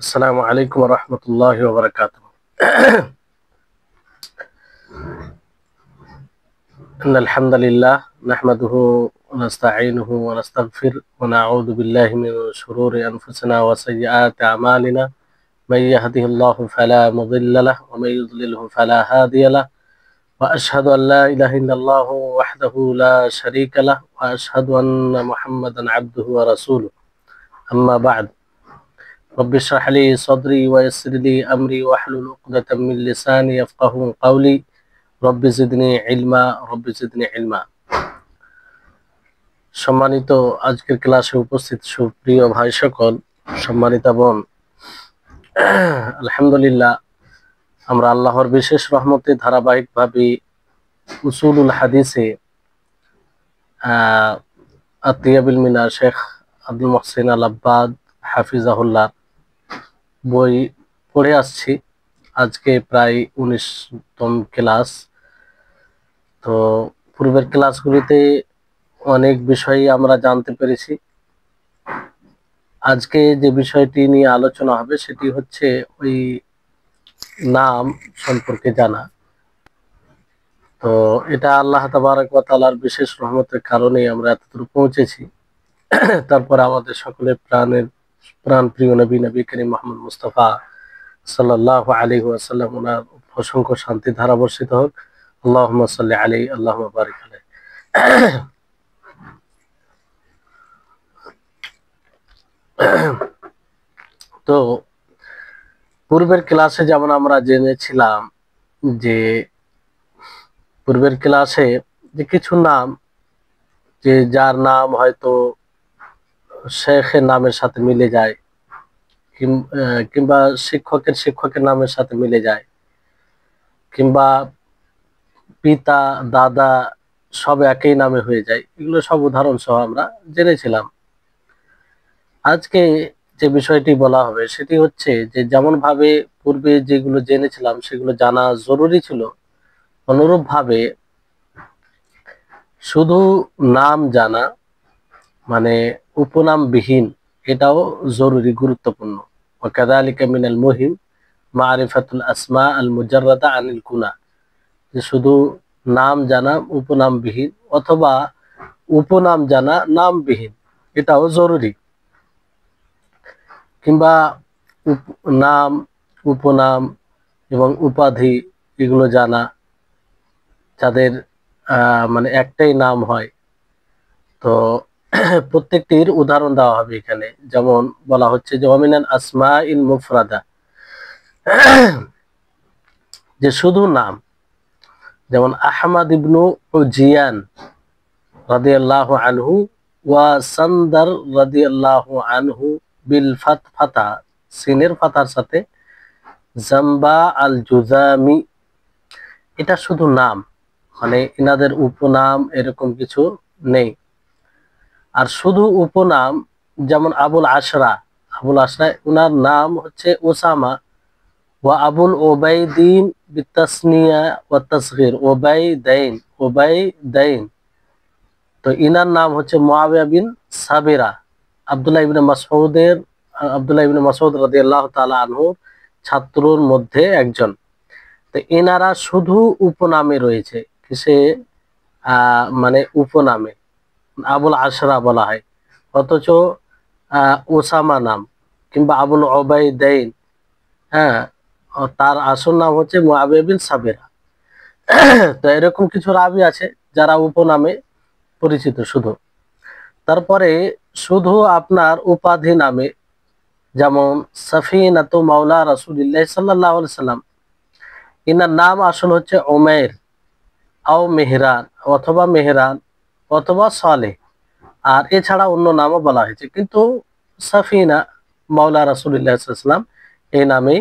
আসসালামু আলাইকুম ওয়া রাহমাতুল্লাহি ওয়া বারাকাতুহু। ইন্নাল হামদালিল্লাহ নাহমাদুহু ওয়া নাস্তাঈনুহু ওয়া নাস্তাগফির ওয়া নাউযু বিল্লাহি মিন শুরুরি আনফুসিনা ওয়া সাইয়্যাতি আমালিনা। মান ইয়াহদিহিল্লাহু ফালা মুদিল্লা লাহু ওয়া মান ইউদ্লিলহু ফালা হাদিয়া লাহু। ওয়া আশহাদু আন লা ইলাহা ইল্লাল্লাহু ওয়াহদাহু লা শারীকা লাহু ওয়া আশহাদু আন্না মুহাম্মাদান আবদুহু ওয়া রাসূলুহু। আম্মা বা'দ। رب اشرح لي صدري ويسر لي أمري واحلل عقدة من لساني يفقهوا قولي رب زدني علما رب زدني علما। সম্মানিত আজকের ক্লাসে উপস্থিত সুপ্রিয় ভাই সকল, সম্মানিত বোন, আলহামদুলিল্লাহ আমরা আল্লাহর বিশেষ রহমতে ধারাবাহিকভাবে উসুলুল হাদিসে আতিয়াবিল মিনা শেখ আব্দুল মুহসিন আল আব্বাদ হাফিজাহুল্লাহ বই পড়ে আসছি। আজকে প্রায় 19তম ক্লাস। তো পূর্বের ক্লাসগুলিতে অনেক বিষয় আমরা জানতে পেরেছি। আজকে যে বিষয়টি নিয়ে আলোচনা হবে সেটি হচ্ছে ওই নাম সম্পর্কে জানা। তো এটা আল্লাহ তাবারক ওয়া তাআলার বিশেষ রহমতের কারণেই আমরা এতদূর পৌঁছেছি। তারপর আমাদের সকলের প্রাণ প্রিয় নবী করিম মুহাম্মদ মুস্তাফা সাল্লাল্লাহু আলাইহি ওয়াসাল্লাম ওনার অসংখ্য শান্তি ধারা বর্ষিত হোক। আল্লাহুম্মা সাল্লি আলাইহি আল্লাহুম্মা বারিক আলাইহি। তো পূর্বের ক্লাসে যেমন আমরা জেনেছিলাম যে কিছু নাম, যে যার নাম হয়তো শেখের নামের সাথে মিলে যায়, কিংবা শিক্ষকের নামের সাথে মিলে যায়, কিংবা পিতা দাদা সব একই নামে হয়ে যায়। এগুলো সব উদাহরণ সহ আমরা জেনেছিলাম। আজকে যে বিষয়টি বলা হবে সেটি হচ্ছে যে যেমন ভাবে পূর্বে যেগুলো জেনেছিলাম সেগুলো জানা জরুরি ছিল, অনুরূপ ভাবে শুধু নাম জানা মানে উপনামবিহীন এটাও জরুরি, গুরুত্বপূর্ণ। ওয়াকাযালিকা মিনাল মুহিম মারিফাতুল আসমা আল মুজাররাদা আনিল কুনা, যে শুধু নাম জানা উপনামবিহীন অথবা উপনাম জানা নামবিহীন এটাও জরুরি। কিংবা নাম, উপনাম এবং উপাধি এগুলো জানা, যাদের মানে একটাই নাম হয়। তো প্রত্যেকটির উদাহরণ দেওয়া হবে এখানে। যেমন বলা হচ্ছে যে ওয়ামিনাল আসমা ইল মুফরাদা, যে শুধু নাম, যেমন আহমদ ইবনু জিয়ান রাদিয়াল্লাহু আনহু ওয়া সান্দার রাদিয়াল্লাহু আনহু বিল ফাতা, সিনের ফাতার সাথে জাম্বা আল জুজামি, এটা শুধু নাম, মানে ইনাদের উপনাম এরকম কিছু নেই। আর শুধু উপনাম যেমন আবুল আশরা উনার নাম হচ্ছে ওসামা, ওয়া আবুল ওবাইদিন বিতাসনিয়া ওয়া তাসগীর ওবাইদাইন, তো ইনার নাম হচ্ছে মুআবিয়া বিন সাবিরা, আব্দুল্লাহ ইবনে মাসউদ রাদিয়াল্লাহু তাআলা আনহুর ছাত্রর মধ্যে একজন। তো এনারা শুধু উপনামে রয়েছে, কিসে মানে উপনামে আবুল আশরা বলা হয়, অথচ ওসামা নাম কিংবা আবুল ওবাইদাইন, হ্যাঁ, তার আসল নাম হচ্ছে মুআবিয়া বিন সাবিরা। তো এরকম কিছু রাবি আছে যারা উপনামে পরিচিত শুধু। তারপরে শুধু আপনার উপাধি নামে, যেমন সাফিনাতু মাওলা রাসূলুল্লাহ সাল্লাল্লাহু আলাইহি সাল্লাম, ইনার নাম আসল হচ্ছে উমাইর আও মেহরান অথবা সালেহ, আর এছাড়া অন্য নামও বলা হয়েছে, কিন্তু সাফিনা মাওলা রাসূলুল্লাহ সাল্লাল্লাহু আলাইহি সাল্লাম এই নামেই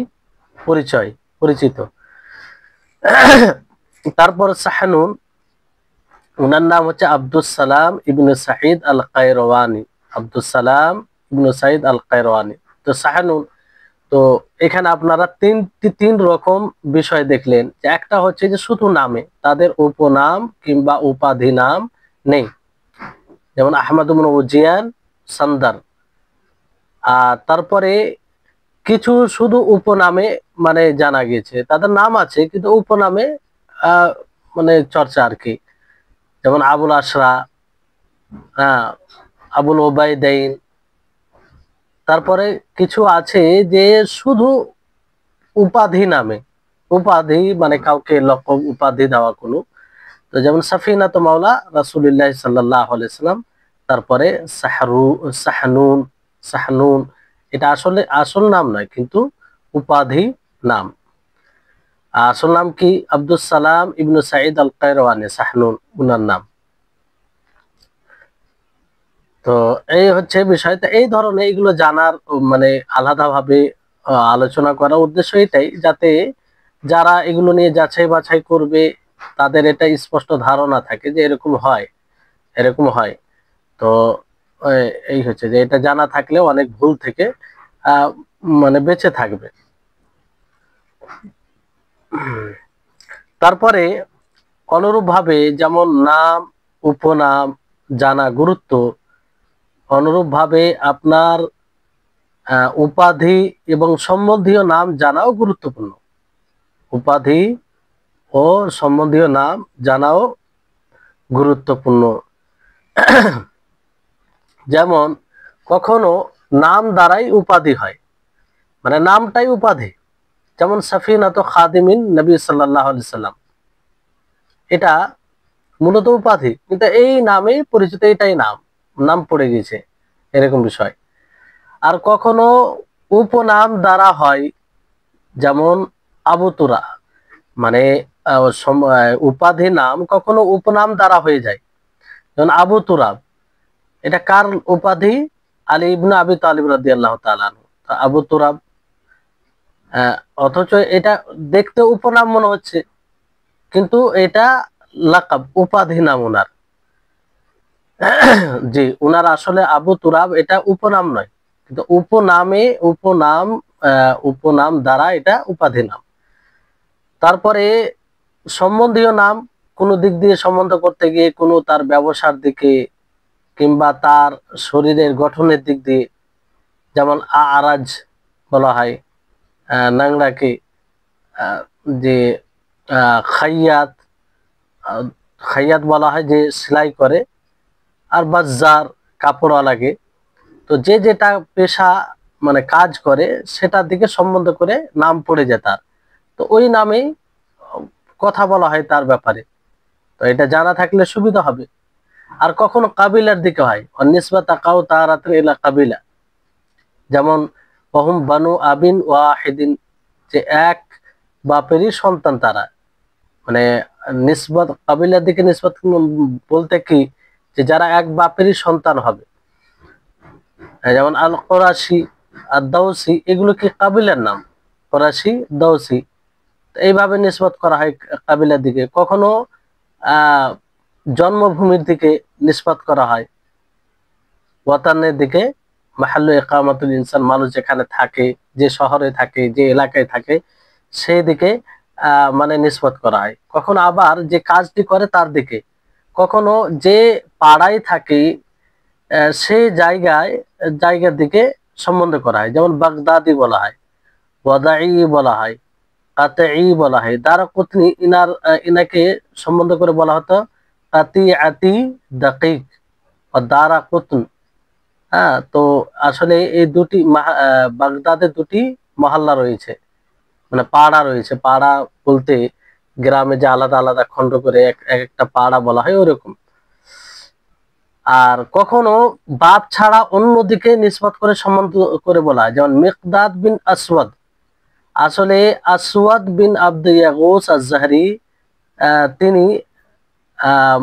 পরিচিত। তারপর সাহানুন, উনার নাম হচ্ছে আব্দুস সালাম ইবনে সাঈদ আল কায়রওয়ানি, তো সাহানুন। তো এখানে আপনারা তিন রকম বিষয় দেখলেন, যে একটা হচ্ছে যে শুধু নামে, তাদের উপনাম কিংবা উপাধি নাম নেই, যেমন আহমদ ইবনে জিয়ান সান্দার। আর তারপরে কিছু শুধু উপনামে মানে জানা গিয়েছে, তাদের নাম আছে কিন্তু উপনামে মানে চর্চা আর কি। যেমন আবুল আশরা, হ্যাঁ, আবুল ওবায়দাইন। তারপরে কিছু আছে যে শুধু উপাধি নামে, উপাধি মানে কাউকে লকব উপাধি দেওয়া কোনো। তো যেমন সাফিনাত মাওলা রাসূলুল্লাহ সাল্লাল্লাহু আলাইহি সাল্লাম। তারপরে সাহনুন, সাহনুন এটা আসলে আসল নাম নয় কিন্তু উপাধি নাম। আসল নাম কি? আব্দুস সালাম ইবনু সাঈদ আল কায়রওয়ানি, সাহনুন উনার নাম। তো এই হচ্ছে বিষয়। তো এই ধরনের এইগুলো জানার মানে আলাদাভাবে আলোচনা করার উদ্দেশ্য এটাই, যাতে যারা এগুলো নিয়ে যাচাই বাছাই করবে তাদের এটা স্পষ্ট ধারণা থাকে যে এরকম হয়, এরকম হয়। তো এই হচ্ছে যে এটা জানা থাকলে অনেক ভুল থেকে আহ, মানে বেঁচে থাকবে। তারপরে অনুরূপভাবে যেমন নাম উপনাম জানা গুরুত্ব, অনুরূপভাবে আপনার উপাধি এবং সম্বন্ধীয় নাম জানাও গুরুত্বপূর্ণ। উপাধি ও সম্বন্ধীয় নাম জানাও গুরুত্বপূর্ণ। যেমন কখনো নাম দ্বারাই উপাধি হয়, মানে নামটাই উপাধি। যেমন সাফিনাত খাদিমিন নবী সাল্লাল্লাহু আলাইহি সাল্লাম, এটা মূলত উপাধি কিন্তু এই নামেই পরিচিত, এটাই নাম, নাম পড়ে গেছে, এরকম বিষয়। আর কখনো উপনাম দ্বারা হয়, যেমন আবু তুরা, মানে উপাধি নাম কখনো উপনাম দ্বারা হয়ে যায়। যেমন আবু তুরাব, এটা কার উপাধি? আলী ইবনে আবি তালিব রাদিয়াল্লাহু তাআলা আনহু। তো আবু তুরাব, অথচ এটা দেখতে উপনাম মনে হচ্ছে কিন্তু এটা লাকাব, উপাধি নাম উনার। জি, উনার আসলে আবু তুরাব এটা উপনাম নয় কিন্তু উপনামে উপনাম, উপনাম দ্বারা এটা উপাধি নাম। তারপরে সম্বন্ধীয় নাম, কোনো দিক দিয়ে সম্বন্ধ করতে গিয়ে, কোনো তার ব্যবসার দিকে কিংবা তার শরীরের গঠনের দিক দিয়ে, যেমন আরাজ বলা হয় নাংরাকে, যে খাইয়াত, খাইয়াত বলা হয় যে সেলাই করে, আর বাজ্জার কাপড়ওয়ালাকে। তো যে যেটা পেশা মানে কাজ করে সেটার দিকে সম্বন্ধ করে নাম পড়ে যায় তার, তো ওই নামেই কথা বলা হয় তার ব্যাপারে। তো এটা জানা থাকলে সুবিধা হবে। আর কখনো কাবিলার দিকে হয়, অনিসবা তাকাও তারাত ইলা কাবিলা, যেমন ওহুম বানু আবিন ওয়াহিদিন, যে এক বাপেরই সন্তান তারা। মানে নিসবত কাবিলার দিকে নিসবত বলতে কি, যে যারা এক বাপেরই সন্তান হবে। যেমন আল কোরাশি আর দাউসি, এগুলো কি কাবিলার নাম? কোরাশি, দাউসি, এইভাবে নিসবত করা হয় কাবিলার দিকে। কখনো আহ জন্মভূমির দিকে নিসবত করা হয়, ওয়াতানের দিকে, মাহাল্লু ইকামাতুল ইনসান, মানুষ যেখানে থাকে, যে শহরে থাকে, যে এলাকায় থাকে, সেই দিকে মানে নিসবত করা হয়। কখনো আবার যে কাজটি করে তার দিকে, কখনো যে পাড়ায় থাকে সেই জায়গার দিকে সম্বন্ধ করা হয়। যেমন বাগদাদি বলা হয়, ওয়াদাই বলা হয়, কাতেই বলা হয়। দারাকুতনি, ইনাকে সম্বন্ধ করে বলা হতো কাতিআতি দাকিক ও দারাকুতন। হ্যাঁ, তো আসলে এই দুটি বাগদাদে দুটি মহল্লা রয়েছে, মানে পাড়া রয়েছে। পাড়া বলতে গ্রামে যে আলাদা আলাদা খন্ড করে এক একটা পাড়া বলা হয়, ওরকম। আর কখনো বাপ ছাড়া অন্যদিকে নিসবত করে সম্বন্ধ করে বলা হয়, যেমন মিকদাদ বিন আসওয়াদ, আসলে আসওয়াদ বিন আব্দ ইয়াগুস আজ-জাহরি, তিনি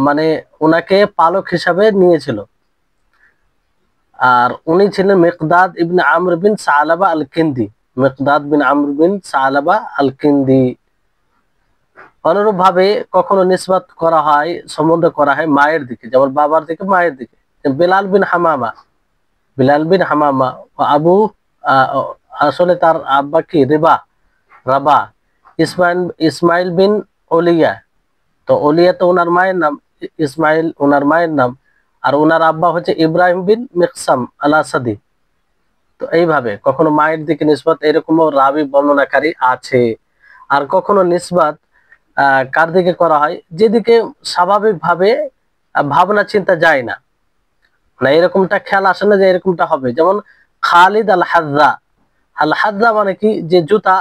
মানে ওনাকে পালক হিসাবে নিয়েছিল। আর উনি ছিলেন মিকদাদ ইবনে আমর বিন সালাবা আল কিন্দি, মিকদাদ বিন আমর বিন সালাবা আল কিন্দি। অনুরূপ ভাবে কখনো নিসবত করা হয়, সম্বন্ধ করা হয় মায়ের দিকে, যেমন বাবার দিকে, মায়ের দিকে। বেলাল বিন হামামা, বিলাল বিন হামামা ও আবু, আহ, আসলে তার আব্বা কি রিবা, রাবা। ইসমাইল ইসমাইল বিন ওলিয়া, তো ওলিয়া তো ওনার মায়ের নাম, ইসমাইল ওনার মায়ের নাম। আর ওনার আব্বা হচ্ছে ইব্রাহিম বিন মিকসাম আল আসাদি। তো এইভাবে কখনো মায়ের দিকে নিসবত এরকমও রাবি বর্ণনাকারী আছে। আর কখনো নিসবত কার দিকে করা হয়, যেদিকে স্বাভাবিকভাবে ভাবনা চিন্তা যায় না, না এরকমটা খেয়াল আসে না যে এরকমটা হবে। যেমন খালিদ আল হাজ্জা, আল হাজ্জা মানে কি, যে জুতা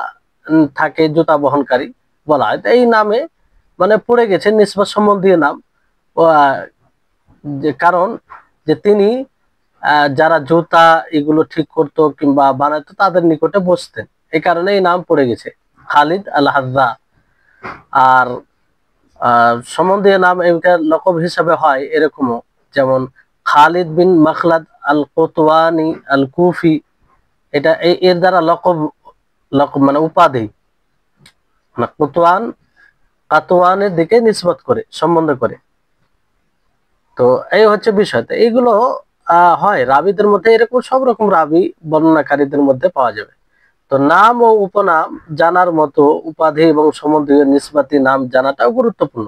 থাকে, জুতা বহনকারী বলা হয়। তো এই নামে মানে পড়ে গেছে নিসবত সম্বন্ধীয় নাম। যে কারণ যে তিনি যারা জুতা এগুলো ঠিক করতো কিংবা বানাতো তাদের নিকটে বসতেন, এই কারণে এই নাম পড়ে গেছে খালিদ আল হাজ্জা। আর সম্বন্ধীয় নাম এটা লকব হিসাবে হয় এরকমও, যেমন খালিদ বিন মখলাদ আল কোতওয়ানি আল কুফি, এটা এর দ্বারা লকব, লকব মানে উপাধি, মানে কোতওয়ান কাতওয়ানের দিকে নিসবত করে, সম্বন্ধ করে। তো এই হচ্ছে বিষয়। তো এইগুলো হয় রাবিদের মধ্যে, এরকম সব রকম রাবি বর্ণনাকারীদের মধ্যে পাওয়া যাবে। তো নাম ও উপনাম জানার মতো উপাধি এবং সম্বন্ধীয় নিসবতি নাম জানাটাও গুরুত্বপূর্ণ।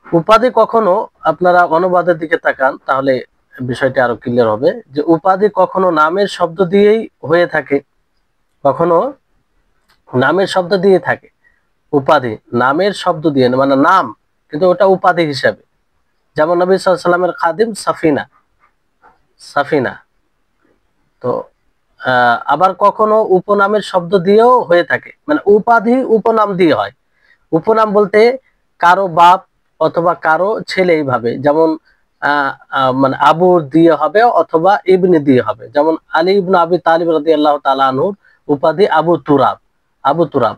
উপাধি কখনো, আপনারা অনুবাদের দিকে তাকান তাহলে বিষয়টি আরো ক্লিয়ার হবে, যে উপাধি কখনো নামের শব্দ দিয়েই হয়ে থাকে, কখনো নামের শব্দ দিয়ে থাকে। উপাধি নামের শব্দ দিয়ে, মানে নাম কিন্তু ওটা উপাধি হিসাবে। যেমন নবী সাল্লাল্লাহু আলাইহি ওয়াসাল্লামের খাদিম সাফিনা, সাফিনা। তো আবার কখনো উপনামের শব্দ দিয়েও হয়ে থাকে, মানে উপাধি উপনাম দিয়ে হয়। উপনাম বলতে কারো বাপ অথবা কারো ছেলে, এইভাবে। যেমন মানে আবু দিয়ে হবে অথবা ইবনে দিয়ে হবে। যেমন আলী ইবনে আবি তালিব রাদিয়াল্লাহু তাআলা আনহুর উপাধি আবু তুরাব, আবু তুরাব।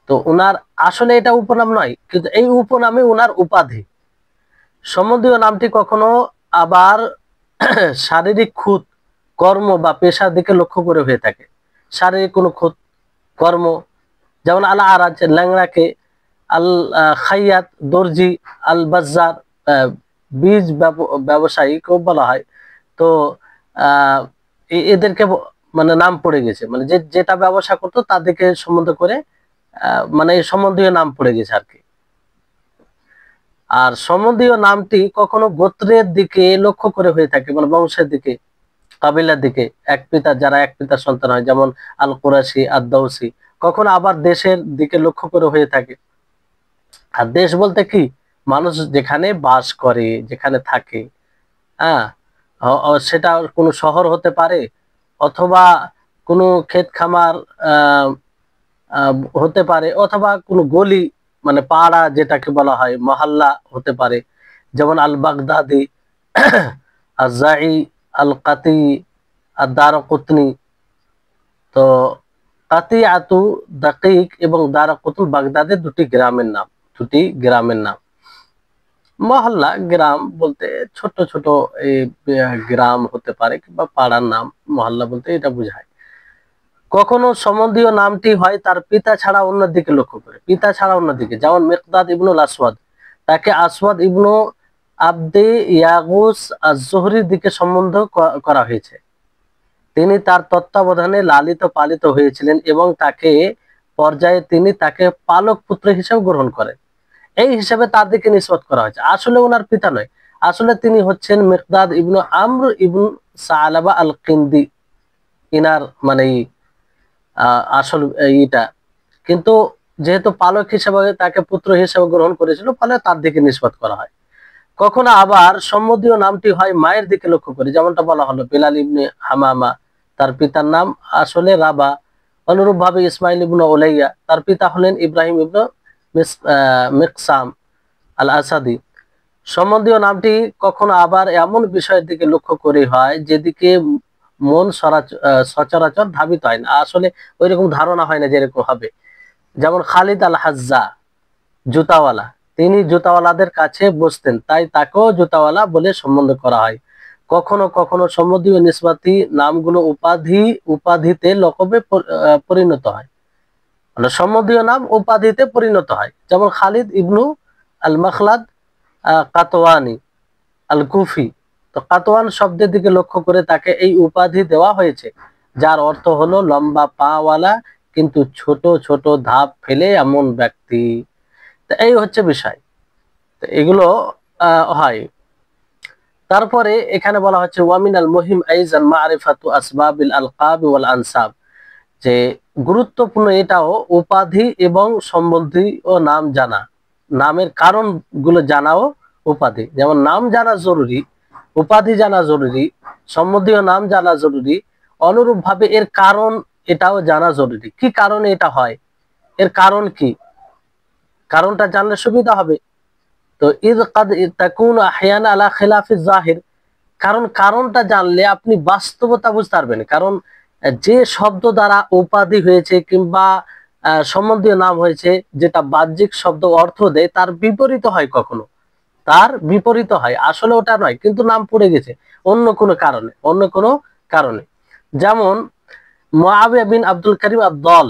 তো উনার আসলে এটা উপনাম নয়, কিন্তু এই উপনামে উনার উপাধি। সম্বন্ধীয় নামটি কখনো আবার শারীরিক খুঁত, কর্ম বা পেশার দিকে লক্ষ্য করে হয়ে থাকে। শারীরিক কোনো খুঁত, কর্ম, যেমন আল আরাজ ল্যাংড়াকে, আল খাইয়াত দর্জি, আল বাজ্জার বীজ ব্যবসায়ী কেউ বলা হয়। তো এদেরকে মানে নাম পড়ে গেছে, মানে যে যেটা ব্যবসা করতো তাদেরকে সম্বন্ধ করে মানে সম্বন্ধীয় নাম পড়ে গেছে আর কি। আর সম্বন্ধীয় নামটি কখনো গোত্রের দিকে লক্ষ্য করে হয়ে থাকে, মানে বংশের দিকে, কাবিলার দিকে, এক পিতা, যারা এক পিতার সন্তান হয়, যেমন আল কুরাশি, আদ দাউসি। কখনো আবার দেশের দিকে লক্ষ্য করে হয়ে থাকে। আর দেশ বলতে কি, মানুষ যেখানে বাস করে, যেখানে থাকে, হ্যাঁ, সেটা কোনো শহর হতে পারে, অথবা কোনো ক্ষেত খামার আহ হতে পারে, অথবা কোনো গলি, মানে পাড়া যেটাকে বলা হয়, মহল্লা হতে পারে। যেমন আল বাগদাদি, আল জাই, আল কাতি, আর দারকুতনি। তো কাতিয়াতু দাকিক এবং দারকুতুল বাগদাদের দুটি গ্রামের নাম, দুটি গ্রামের নাম। মহল্লা, গ্রাম বলতে ছোট ছোট এই গ্রাম হতে পারে কিংবা পাড়ার নাম, মহল্লা বলতে এটা বোঝায়। কখনো সম্বন্ধীয় নামটি হয় তার পিতা ছাড়া অন্য দিকে লক্ষ্য করে, পিতা ছাড়া অন্য দিকে। যেমন মিকদাদ ইবনুল আসওয়াদ, তাকে আসওয়াদ ইবনু আবদে ইয়াগুস আজ-জুহরির দিকে সম্বন্ধ করা হয়েছে। তিনি তার তত্ত্বাবধানে লালিত পালিত হয়েছিলেন এবং তাকে পর্যায়ে তিনি তাকে পালক পুত্র হিসেবে গ্রহণ করেন। এই হিসাবে তার দিকে নিসবত করা হয়েছে। আসলে ওনার পিতা নয়, আসলে তিনি হচ্ছেন মিকদাদ ইবনু আমর ইবন সালাবা আল কিন্দি, ইনার মানে আসল ইটা। কিন্তু যেহেতু পালক হিসেবে তাকে পুত্র হিসেবে গ্রহণ করেছিল, ফলে তার দিকে নিসবত করা হয়। কখনো আবার সম্বন্ধীয় নামটি হয় মায়ের দিকে লক্ষ্য করে, যেমনটা বলা হলো বেলাল ইবনে হামামা, তার পিতার নাম আসলে রাবা। অনুরূপ ভাবে ইসমাইল ইবনে উলাইয়া, তার পিতা হলেন ইব্রাহিম ইবনে মিকসাম আল আসাদি। সম্বন্ধীয় নামটি কখনো আবার এমন বিষয়ের দিকে লক্ষ্য করে হয় যেদিকে মন সচরাচর ধাবিত হয় না, আসলে ওইরকম ধারণা হয় না যেরকম হবে। যেমন খালিদ আল হাজ্জা, জুতাওয়ালা, তিনি জুতাওয়ালাদের কাছে বসতেন, তাই তাকেও জুতাওয়ালা বলে সম্বোধন করা হয়। কখনো কখনো সম্বন্ধীয় নিসবতি নামগুলো উপাধিতে লকবে পরিণত হয়, মানে সম্বন্ধীয় নাম উপাধিতে পরিণত হয়। যেমন খালিদ ইবনু আল মখলাদ কাতওয়ানি আল কুফি। তো কাতওয়ান শব্দের দিকে লক্ষ্য করে তাকে এই উপাধি দেওয়া হয়েছে, যার অর্থ হলো লম্বা পাওয়ালা কিন্তু ছোট ছোট ধাপ ফেলে এমন ব্যক্তি। তো এই হচ্ছে বিষয়। তো এগুলো হয়। তারপরে এখানে বলা হচ্ছে ওয়ামিনাল মুহিম আইজান মারিফাতু আসবাবিল আলকাব ওয়াল আনসাব, যে গুরুত্বপূর্ণ এটাও উপাধি এবং সম্বন্ধী ও নাম জানা, নামের কারণ গুলো জানাও উপাধি। যেমন নাম জানা জরুরি, উপাধি জানা জরুরি, সম্বন্ধীয় নাম জানা জরুরি, অনুরূপ ভাবে এর কারণ এটাও জানা জরুরি। কি কারণে এটা হয়, এর কারণ কি, কারণটা জানলে সুবিধা হবে। তো ইদ কাদ তাকুন আহয়ানা আলা খিলাফিজ জাহির, কারণ কারণটা জানলে আপনি বাস্তবতা বুঝতে পারবেন। কারণ যে শব্দ দ্বারা উপাধি হয়েছে কিংবা সম্বন্ধীয় নাম হয়েছে, যেটা বাহ্যিক শব্দ অর্থ দেয়, তার বিপরীত হয় কখনো, তার বিপরীত হয়, আসলে ওটা নয়, কিন্তু নাম পড়ে গেছে অন্য কোনো কারণে, অন্য কোনো কারণে। যেমন মুআবিয়া বিন আব্দুল করিম আদ-দল,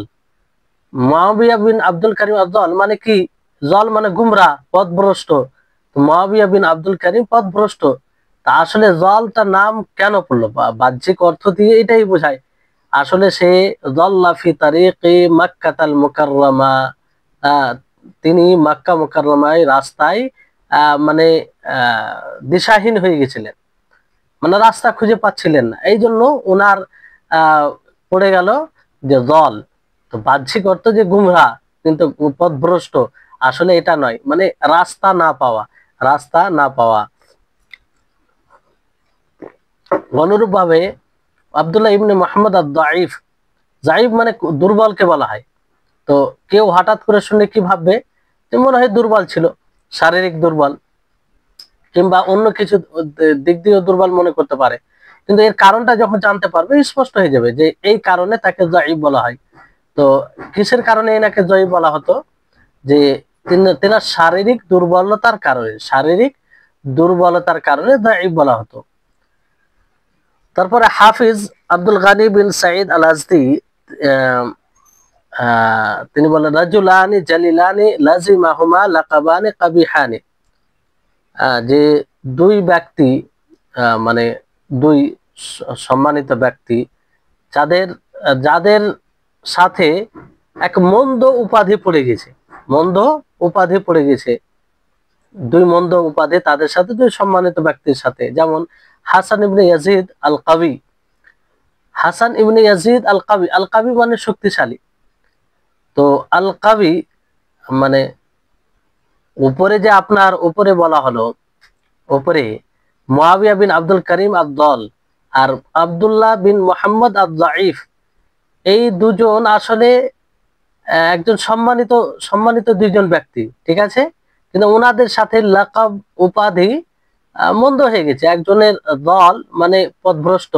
মুআবিয়া বিন আব্দুল করিম আদ-দল মানে কি, জল মানে গুমরা, পথভ্রষ্ট। মুআবিয়া বিন আব্দুল করিম পথভ্রষ্ট, তা আসলে জলটা নাম কেন পড়লো, বাহ্যিক অর্থ দিয়ে এটাই বোঝায়। আসলে সে জল্লা ফি তারিকি মাক্কাতাল মুকাররমা, তিনি মক্কা মুকাররমায় রাস্তায় মানে দিশাহীন হয়ে গেছিলেন, মানে রাস্তা খুঁজে পাচ্ছিলেন না, এই জন্য ওনার পড়ে গেল যে জল। তো বাহ্যিক অর্থ যে গুমরা, কিন্তু পথভ্রষ্ট, আসলে এটা নয়, মানে রাস্তা না পাওয়া, রাস্তা না পাওয়া। অনুরূপ ভাবে আব্দুল্লাহ ইবনে মুহাম্মদ আদ-দাঈফ, জাইফ মানে দুর্বলকে বলা হয়। তো কেউ হঠাৎ করে শুনে কি ভাববে, যে মনে হয় দুর্বল ছিল, শারীরিক দুর্বল কিংবা অন্য কিছু দিক দিয়ে দুর্বল মনে করতে পারে, কিন্তু এর কারণটা যখন জানতে পারবে স্পষ্ট হয়ে যাবে যে এই কারণে তাকে জাইফ বলা হয়। তো কিসের কারণে এনাকে জয়ী বলা হতো, যে তেনার শারীরিক দুর্বলতার কারণে, শারীরিক দুর্বলতার কারণে দাঈফ বলা হতো। তারপরে হাফিজ আব্দুল গানি বিন সাঈদ আল আজদি তিনি বলেন রাজুলানি জালিলানি লাজিমাহুমা লাকাবানি কাবিহানি, যে দুই ব্যক্তি মানে দুই সম্মানিত ব্যক্তি, যাদের যাদের সাথে এক মন্দ উপাধি পড়ে গেছে, মন্দ উপাধি পড়ে গেছে, দুই মন্দ উপাধি তাদের সাথে, দুই সম্মানিত ব্যক্তির সাথে। যেমন হাসান ইবনে ইয়াজিদ আল কাবি, হাসান ইবনে ইয়াজিদ আল কাবি, আল কাবি মানে শক্তিশালী। তো আল কাবি মানে উপরে যে আপনার উপরে বলা হলো, উপরে মুআবিয়া বিন আব্দুল করিম আদ-দল আর আব্দুল্লাহ বিন মুহাম্মদ আদ-দাঈফ, এই দুজন আসলে একজন সম্মানিত সম্মানিত দুইজন ব্যক্তি, ঠিক আছে, কিন্তু ওনাদের সাথে লাকাব উপাধি মন্দ হয়ে গেছে। একজনের দল মানে পথভ্রষ্ট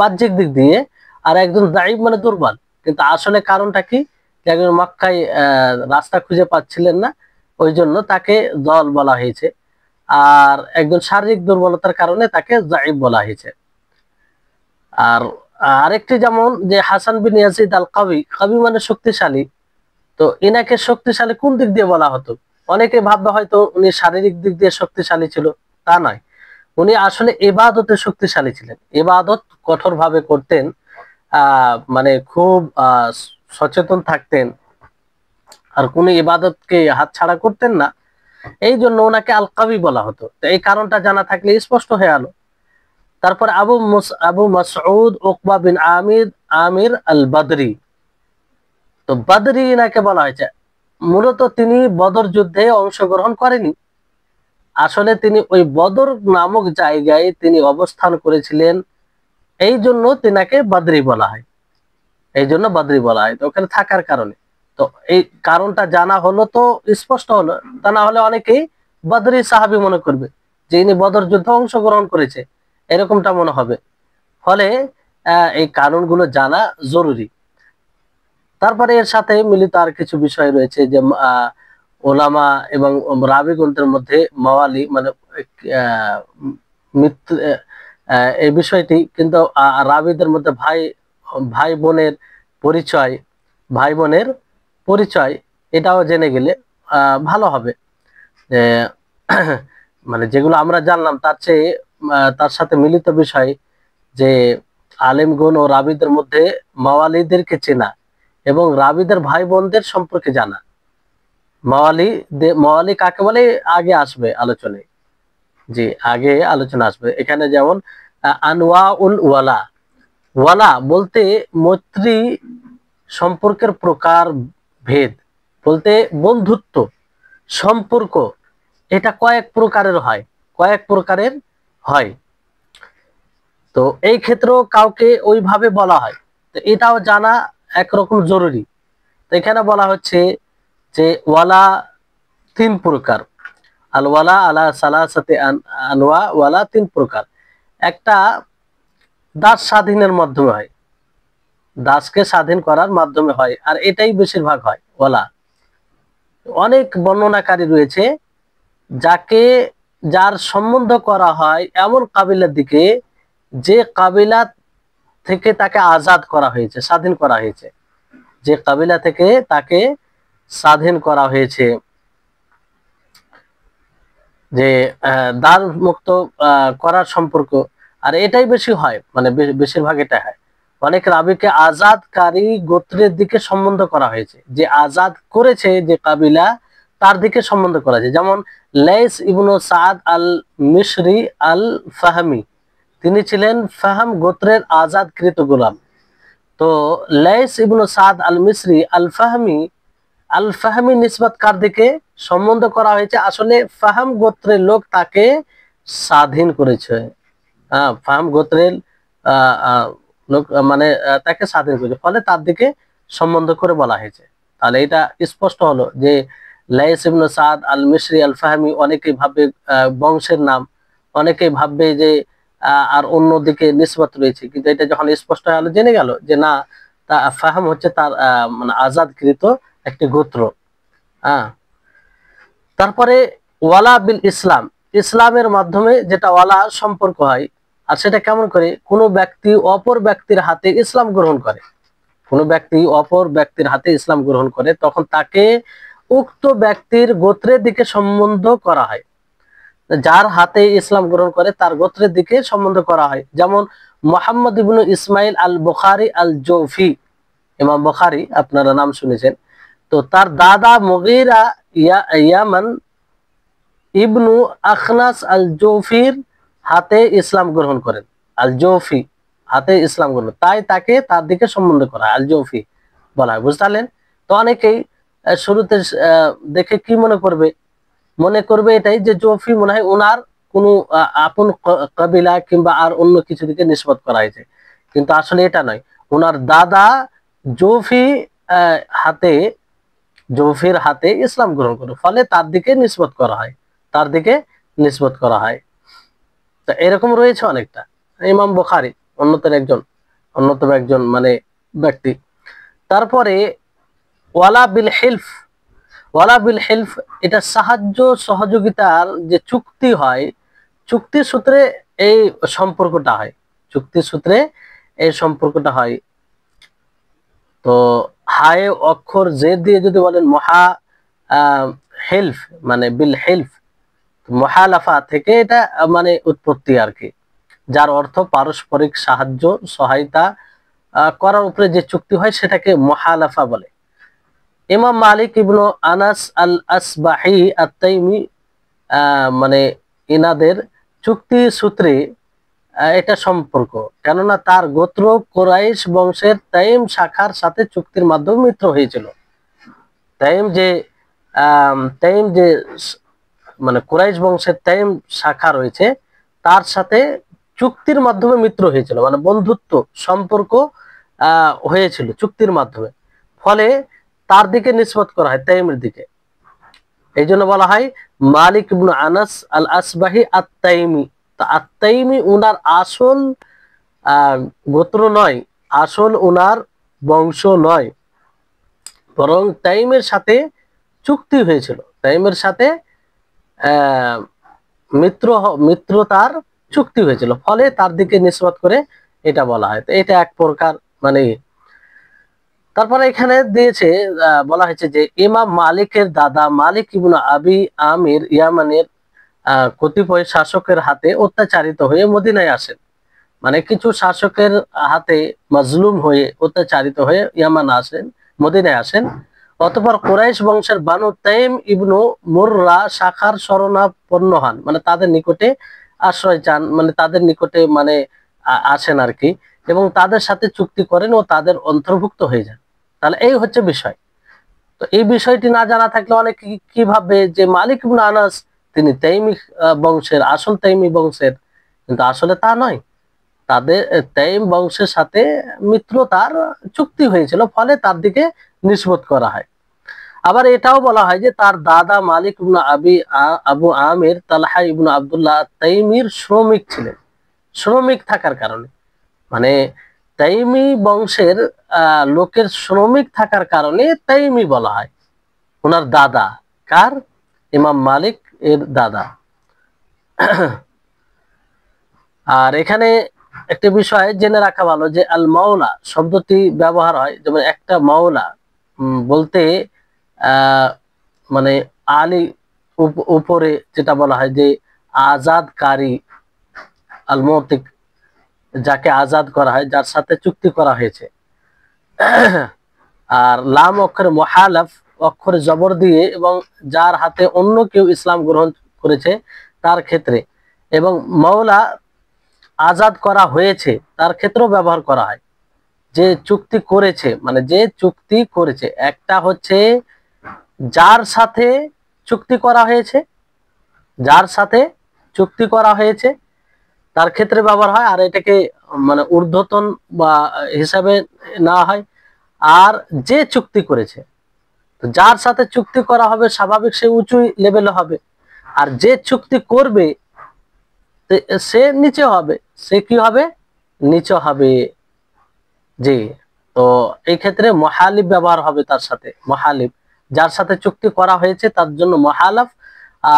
বাহ্যিক দিক দিয়ে, আর একজন দাঈফ মানে দুর্বল। কিন্তু আসলে কারণটা কি, একজন মক্কায় রাস্তা খুঁজে পাচ্ছিলেন না, ওই জন্য তাকে দল বলা হয়েছে, আর একজন শারীরিক দুর্বলতার কারণে তাকে দাঈফ বলা হয়েছে। আর আরেকটি যেমন যে হাসান বিন ইয়াজিদ আল কাবি, কাবি মানে শক্তিশালী। তো ইনাকে শক্তিশালী কোন দিক দিয়ে বলা হতো, অনেকে ভাববে হয়তো উনি শারীরিক দিক দিয়ে শক্তিশালী ছিল, তা নয়, উনি আসলে ইবাদতে শক্তিশালী ছিলেন, ইবাদত কঠোর ভাবে করতেন, মানে খুব সচেতন থাকতেন, আর কোন ইবাদতকে হাতছাড়া করতেন না, এই জন্য ওনাকে আল কাবি বলা হতো। তো এই কারণটা জানা থাকলে স্পষ্ট হয়ে গেল। তারপর আবু মাসউদ উকবা বিন আমির আমির আল বদরি, তো বদরি নাকে বলা হয়েছে, মূলত তিনি বদর যুদ্ধে অংশগ্রহণ করেনি, আসলে তিনি ওই বদর নামক জায়গায় তিনি অবস্থান করেছিলেন, এই জন্য তিনাকে বদরি বলা হয়, এই জন্য বদরি বলা হয়, তো ওখানে থাকার কারণে। তো এই কারণটা জানা হলো তো স্পষ্ট হলো, তা না হলে অনেকেই বদরি সাহাবী মনে করবে যে ইনি বদর যুদ্ধে অংশগ্রহণ করেছে, এরকমটা মনে হবে। ফলে এই কারণগুলো জানা জরুরি। তারপরে এর সাথে মিলিত আর কিছু বিষয় রয়েছে, যে ওলামা এবং রাবি গ্রন্থের মধ্যে মাওয়ালি মানে মৃত্যু, এই বিষয়টি কিন্তু রাবিদের মধ্যে ভাই ভাই বোনের পরিচয়, ভাই বোনের পরিচয়, এটাও জেনে গেলে ভালো হবে। মানে যেগুলো আমরা জানলাম তার চেয়ে তার সাথে মিলিত বিষয়, যে আলেমগণ ও রাবিদের মধ্যে মাওয়ালিদেরকে চেনা এবং রাবিদের ভাই বোনদের সম্পর্কে জানা। মাওয়ালি কাকে বলে আগে আসবে আলোচনায়, জি, আগে আলোচনা আসবে এখানে। যেমন আনওয়াউল ওয়ালা, ওয়ালা বলতে মৈত্রী সম্পর্কের প্রকার ভেদ, বলতে বন্ধুত্ব সম্পর্ক, এটা কয়েক প্রকারের হয়, কয়েক প্রকারের হয়। তো এই ক্ষেত্রেও কাউকে ওইভাবে বলা হয়, তো এটাও জানা একরকম জরুরি। তো এখানে বলা হচ্ছে যে ওয়ালা তিন প্রকার, আল ওয়ালা আলা সালাসাতি আনওয়া, ওয়ালা তিন প্রকার। একটা দাস স্বাধীনের মাধ্যমে হয়, দাসকে স্বাধীন করার মাধ্যমে হয়, আর এটাই বেশিরভাগ হয় ওয়ালা। অনেক বর্ণনাকারী রয়েছে যাকে, যার সম্বন্ধ করা হয় এমন কাবিলার দিকে যে কাবিলা থেকে তাকে আজাদ করা হয়েছে, স্বাধীন করা হয়েছে, যে কাবিলা থেকে তাকে স্বাধীন করা হয়েছে, যে দাস মুক্ত করার সম্পর্ক। আর এটাই বেশি হয়, মানে বেশিরভাগ এটা হয়। অনেক রাবিকে আজাদকারী গোত্রের দিকে সম্বন্ধ করা হয়েছে, যে আজাদ করেছে যে কাবিলা তার দিকে সম্বন্ধ করা হয়েছে। যেমন লাইস ইবনু সাদ আল মিশরি আল ফাহমি, তিনি ছিলেন ফাহাম গোত্রের আজাদকৃত গোলাম। তো লাইস ইবনু সাদ আল মিশরি আল ফাহমি, আল ফাহমি নিসবত কার দিকে সম্বন্ধ করা হয়েছে? আসলে ফাহাম গোত্রের লোক তাকে স্বাধীন করেছে। হ্যাঁ, ফাহাম গোত্রের লোক মানে তাকে স্বাধীন করেছে, ফলে তার দিকে সম্বন্ধ করে বলা হয়েছে। তাহলে এটা স্পষ্ট হলো যে লাইস ইবনে সাদ আল মিশরি আল ফাহমি, অনেকেই ভাববে বংশের নাম, অনেকেই ভাববে যে আর অন্যদিকে নিসবত রয়েছে, কিন্তু এটা যখন স্পষ্ট হলো, জেনে গেল যে না, তা ফাহাম হচ্ছে তার মানে আজাদকৃত একটি গোত্র। হ্যাঁ, তারপরে ওয়ালা বিল ইসলাম, ইসলামের মাধ্যমে যেটা ওয়ালা সম্পর্ক হয়। আর সেটা কেমন করে? কোনো ব্যক্তি অপর ব্যক্তির হাতে ইসলাম গ্রহণ করে, কোনো ব্যক্তি অপর ব্যক্তির হাতে ইসলাম গ্রহণ করে, তখন তাকে উক্ত ব্যক্তির গোত্রের দিকে সম্বন্ধ করা হয়। যার হাতে ইসলাম গ্রহণ করে তার গোত্রের দিকে সম্বন্ধ করা হয়। যেমন মুহাম্মদ ইবনু ইসমাইল আল বুখারী আল জৌফি, ইমাম বুখারী আপনারা নাম শুনেছেন। তো তার দাদা মুগীরা ইয়ামান ইবনু আখনাস আল জৌফির হাতে ইসলাম গ্রহণ করেন, আল জৌফি হাতে ইসলাম গ্রহণ, তাই তাকে তার দিকে সম্বন্ধ করা হয়, আল জৌফি বলা হয়। বুঝতে পারলেন? তো অনেকেই শুরুতে দেখে কি মনে করবে? মনে করবে এটাই যে জৌফি মনে হয় ওনার কোনো আপন কবিলা কিংবা আর অন্য কিছু দিকে নিষ্পত করা হয়েছে, কিন্তু আসলে এটা নয়। ওনার দাদা জৌফি হাতে, জৌফির হাতে ইসলাম গ্রহণ করে, ফলে তার দিকে নিসবত করা হয়, তার দিকে নিসবত করা হয়। তো এরকম রয়েছে অনেকটা। ইমাম বুখারী অন্যতম একজন মানে ব্যক্তি। তারপরে ওয়ালা বিল হিলফ, ওয়ালা বিল হিলফ এটা সাহায্য সহযোগিতার যে চুক্তি হয়, চুক্তি সূত্রে এই সম্পর্কটা হয়, চুক্তি সূত্রে এই সম্পর্কটা হয়। তো হায় অক্ষর জেদ দিয়ে যদি বলেন মহা হেলফ, মানে বিল হেলফ, মহালাফা থেকে এটা মানে উৎপত্তি আর কি, যার অর্থ পারস্পরিক সাহায্য সহায়তা করার উপরে যে চুক্তি হয় সেটাকে মহালাফা বলে। ইমাম মালিক ইবনু আনাস আল আসবাহি আত-তাইমি মানে ইনাদের চুক্তি সূত্রে এটা সম্পর্ক, কেননা তার গোত্র কুরাইশ বংশের তাইম শাখার সাথে চুক্তির মাধ্যমে মিত্র হয়েছিল। তাইম যে তাইম যে মানে কুরাইশ বংশের তাইম শাখা রয়েছে, তার সাথে চুক্তির মাধ্যমে মিত্র হয়েছিল, মানে বন্ধুত্ব সম্পর্ক হয়েছিল চুক্তির মাধ্যমে, ফলে তার দিকে নিসবত করা হয়, তাইমের দিকে। এই জন্য বলা হয় মালিক ইবনু আনাস আল আসবাহি আত-তাইমি। তা আত-তাইমি উনার আসল গোত্র নয়, আসল উনার বংশ নয়, বরং তাইমের সাথে চুক্তি হয়েছিল, তাইমের সাথে মিত্রতার চুক্তি হয়েছিল, ফলে তার দিকে নিসবত করে এটা বলা হয়। তো এটা এক প্রকার মানে। তারপরে এখানে দিয়েছে, বলা হয়েছে যে ইমাম মালিকের দাদা মালিক ইবনে আবি আমির ইয়ামানের কতিপয় শাসকের হাতে অত্যাচারিত হয়ে মদিনায় আসেন, মানে কিছু শাসকের হাতে মাজলুম হয়ে অত্যাচারিত হয়ে ইয়ামান আসেন, মদিনায় আসেন। অতঃপর কুরাইশ বংশের বানু তাইম ইবনু মুররা শাখার শরণাপন্ন হন, মানে তাদের নিকটে আশ্রয় চান, মানে তাদের নিকটে মানে আসেন আর কি, এবং তাদের সাথে চুক্তি করেন ও তাদের অন্তর্ভুক্ত হয়ে যান। তাহলে এই হচ্ছে বিষয়। তো এই বিষয়টি না জানা থাকলে অনেকে কি ভাববে যে মালিক ইবনে আনাস তিনি তাইমি বংশের, আসল তাইমি বংশের, কিন্তু আসলে তা নয়। তাদের তাইম বংশের সাথে মিত্রতার চুক্তি হয়েছিল, ফলে তার দিকে নিসবত করা হয়। আবার এটাও বলা হয় যে তার দাদা মালিক ইবনে আবু আমির তালহা ইবনে আব্দুল্লাহ তাইমির শ্রমিক ছিলেন। শ্রমিক থাকার কারণে, মানে তাইমি বংশের লোকের শ্রমিক থাকার কারণে তাইমি বলা হয়। ওনার দাদা, কার? ইমাম মালিক এর দাদা। আর এখানে একটা বিষয় জেনে রাখা ভালো যে আল মাওলা শব্দটি ব্যবহার হয়, যেমন একটা মাওলা বলতে মানে আলী উপরে যেটা বলা হয় যে আজাদকারী, আল মৌতিক যাকে আজাদ করা হয়, যার সাথে চুক্তি করা হয়েছে। আর লাম অক্ষরে মুহালাফ অক্ষরে জবর দিয়ে, এবং যার হাতে অন্য কেউ ইসলাম গ্রহণ করেছে তার ক্ষেত্রে, এবং মাওলা আজাদ করা হয়েছে তার ক্ষেত্রেও ব্যবহার করা হয়। যে চুক্তি করেছে, মানে যে চুক্তি করেছে, একটা হচ্ছে যার সাথে চুক্তি করা হয়েছে, যার সাথে চুক্তি করা হয়েছে তার ক্ষেত্রে ব্যবহার হয়, আর এটাকে মানে ঊর্ধ্বতন বা হিসাবে নেওয়া হয়। আর যে চুক্তি করেছে, যার সাথে চুক্তি করা হবে স্বাভাবিক সে উঁচু লেভেলে হবে, আর যে চুক্তি করবে সে নিচে হবে, সে কি হবে? নিচে হবে। জি। তো এই ক্ষেত্রে মুহালিফ ব্যবহার হবে তার সাথে, মুহালিফ যার সাথে চুক্তি করা হয়েছে তার জন্য মুহালাফ,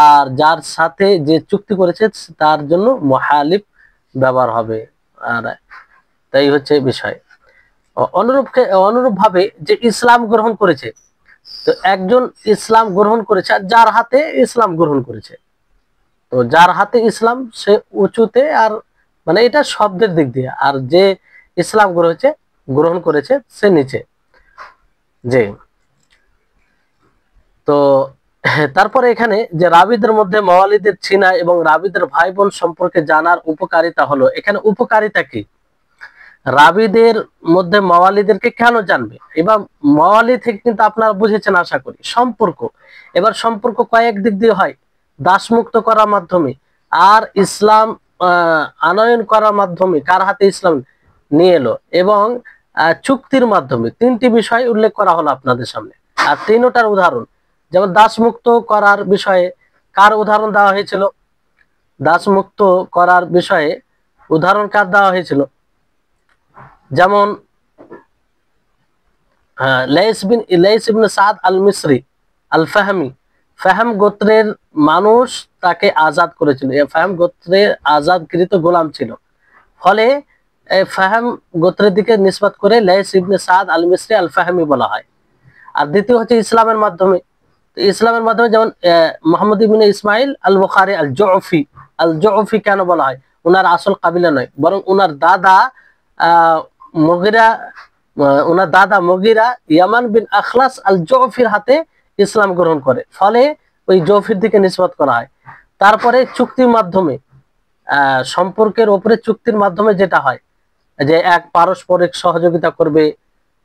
আর যার সাথে যে চুক্তি করেছে তার জন্য মুহালিফ ব্যবহার হবে। আর তাই হচ্ছে বিষয়। অনুরূপ ভাবে যে ইসলাম গ্রহণ করেছে, তো একজন ইসলাম গ্রহণ করেছে আর যার হাতে ইসলাম গ্রহণ করেছে, তো যার হাতে ইসলাম সে উঁচুতে, আর মানে এটা শব্দের দিক দিয়ে, আর যে ইসলাম গ্রহণ করেছে সে নিচে। জি। তো তারপরে এখানে যে রাবিদের মধ্যে মাওয়ালিদের চিনা এবং রাবিদের ভাই বোন সম্পর্কে জানার উপকারিতা হলো, এখানে উপকারিতা কি? রাবিদের মধ্যে মাওয়ালিদেরকে কেন জানবে? এবার মাওয়ালি থেকে কিন্তু আপনারা বুঝেছেন আশা করি, সম্পর্ক। এবার সম্পর্ক কয়েক দিক দিয়ে হয়, দাসমুক্ত করার মাধ্যমে, আর ইসলাম আনয়ন করার মাধ্যমে, কার হাতে ইসলাম নিয়ে এলো, এবং চুক্তির মাধ্যমে। তিনটি বিষয় উল্লেখ করা হলো আপনাদের সামনে, আর তিনটার উদাহরণ। যেমন দাসমুক্ত করার বিষয়ে কার উদাহরণ দেওয়া হয়েছিল? দাসমুক্ত করার বিষয়ে উদাহরণ কার দেওয়া হয়েছিল? যেমন লাইস ইবনে সাদ আল মিসরি আল ফাহমি, ফাহম গোত্রের মানুষ তাকে আজাদ করেছিল। ফাহম গোত্রের আজাদকৃত গোলাম ছিল, ফলে ফাহম গোত্রের দিকে নিসবত করে লাইস ইবনে সাদ আল মিসরি আল ফাহমি বলা হয়। আর দ্বিতীয় হচ্ছে ইসলামের মাধ্যমে। ইসলামের মাধ্যমে যেমন মোহাম্মদ ইবনে ইসমাইল আল বুখারী আল জুফি, আল জুফি কেন বলা হয়? ওনার আসল কাবিলা নয়, বরং ওনার দাদা মুগিরা, ওনার দাদা মুগিরা ইয়ামান বিন আখলাস আল জুফির হাতে ইসলাম গ্রহণ করে, ফলে ওই জুফির দিকে নিসবত করা হয়। তারপরে চুক্তির মাধ্যমে, সম্পর্কের উপরে চুক্তির মাধ্যমে যেটা হয় যে এক পারস্পরিক সহযোগিতা করবে,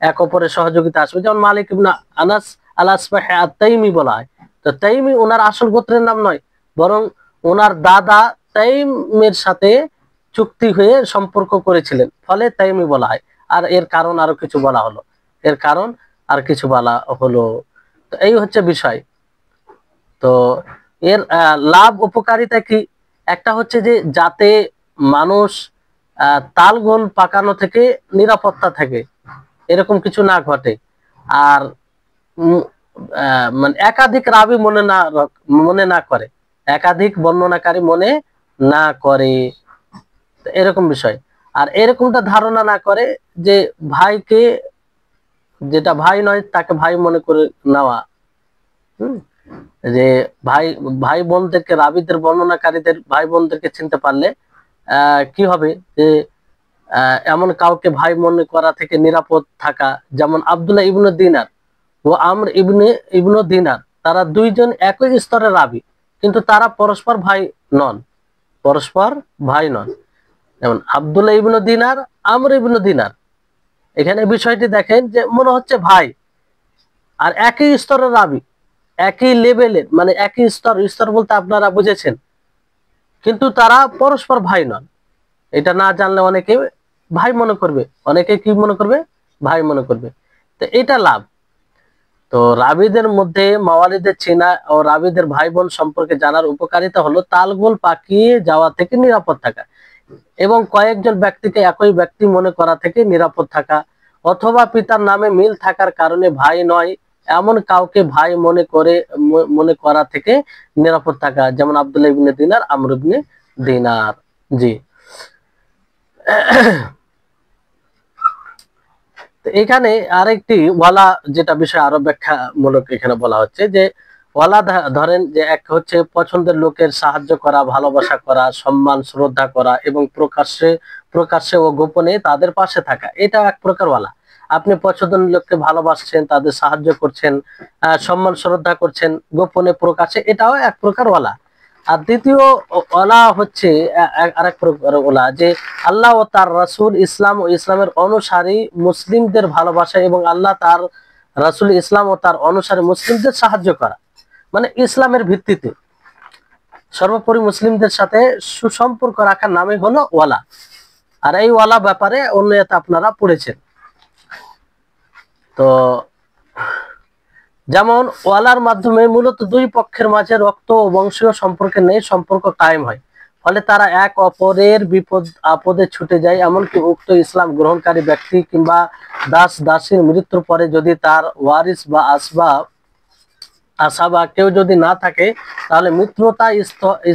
এক অপরের সহযোগিতা আসবে। যেমন মালিক ইবনে আনাস আল আসবাহি আত-তাইমি বলা হয়। তো তাইমি ওনার আসল গোত্রের নাম নয়, বরং ওনার দাদা তাইমের সাথে চুক্তি হয়ে সম্পর্ক করেছিলেন, ফলে তাইমি বলা হয়। আর এর কারণ আরো কিছু বলা হলো, এর কারণ আর কিছু বলা হলো। তো এই হচ্ছে বিষয়। তো এর লাভ উপকারিতা কি? একটা হচ্ছে যে যাতে মানুষ তালগোল পাকানো থেকে নিরাপত্তা থাকে, এরকম কিছু না ঘটে। আর মানে একাধিক রাবি মনে না করে, একাধিক বর্ণনাকারী মনে না করে, এরকম বিষয়। আর এরকমটা ধারণা না করে যে ভাইকে, যেটা ভাই নয় তাকে ভাই মনে করে নেওয়া। যে ভাই ভাই বোনদেরকে, রাবিদের বর্ণনাকারীদের ভাই বোনদেরকে চিনতে পারলে কি হবে, যে এমন কাউকে ভাই মনে করা থেকে নিরাপদ থাকা। যেমন আব্দুল্লাহ ইবনে দিনার, ও আমর ইবনে দিনার, তারা দুইজন একই স্তরের রাবী, কিন্তু তারা পরস্পর ভাই নন, পরস্পর ভাই নন। যেমন আব্দুল্লাহ ইবনে দিনার, আমর ইবনে দিনার, এখানে বিষয়টি দেখেন যে মনে হচ্ছে ভাই, আর একই স্তরের রাবী, একই লেভেলের, মানে একই স্তর, স্তর বলতে আপনারা বুঝেছেন, কিন্তু তারা পরস্পর ভাই নন। এটা না জানলে অনেকে ভাই মনে করবে, অনেকে কি মনে করবে, ভাই মনে করবে। তো এটা লাভ। তো রাবিদের মধ্যে মাওয়ালিদের চেনা ও রাবিদের ভাই বোন সম্পর্কে জানার উপকারিতা হলো তালগোল পাকিয়ে যাওয়া থেকে নিরাপদ থাকা, এবং কয়েকজন ব্যক্তিকে একই ব্যক্তি মনে করা থেকে নিরাপদ থাকা, অথবা পিতার নামে মিল থাকার কারণে ভাই নয় এমন কাউকে ভাই মনে করা থেকে নিরাপদ থাকা, যেমন আব্দুল্লাহ ইবনে দিনার, আমর ইবনে দিনার। জি। এখানে আরেকটি ওয়ালা, যেটা বিষয় আরো ব্যাখ্যামূলক এখানে বলা হচ্ছে যে ওয়ালা ধরেন যে এক হচ্ছে পছন্দের লোকের সাহায্য করা, ভালোবাসা করা, সম্মান শ্রদ্ধা করা এবং প্রকাশ্যে প্রকাশ্যে ও গোপনে তাদের পাশে থাকা, এটা এক প্রকার ওয়ালা। আপনি পছন্দের লোককে ভালোবাসছেন, তাদের সাহায্য করছেন, সম্মান শ্রদ্ধা করছেন গোপনে প্রকাশ্যে, এটাও এক প্রকার ওয়ালা। আর দ্বিতীয় ওয়ালা হচ্ছে আরেক প্রকার ওয়ালা, যে আল্লাহ ও তার রাসূল, ইসলাম ও ইসলামের অনুসারী মুসলিমদের ভালোবাসা এবং আল্লাহ তার রাসূল, ইসলাম ও তার অনুসারী মুসলিমদের সাহায্য করা, মানে ইসলামের ভিত্তিতে সর্বোপরি মুসলিমদের সাথে সুসম্পর্ক রাখার নামে হলো ওয়ালা। আর এই ওয়ালা ব্যাপারে অন্য আপনারা পড়েছেন। তো যেমন ওয়ালার মাধ্যমে মূলত দুই পক্ষের মাঝে রক্ত ও বংশীয় সম্পর্কে নেই সম্পর্ক কায়েম হয়, ফলে তারা এক অপরের বিপদ আপদে ছুটে যায়। এমনকি উক্ত ইসলাম গ্রহণকারী ব্যক্তি কিংবা দাস দাসীর মৃত্যুর পরে যদি তার ওয়ারিস বা আসাবা কেউ যদি না থাকে, তাহলে মিত্রতা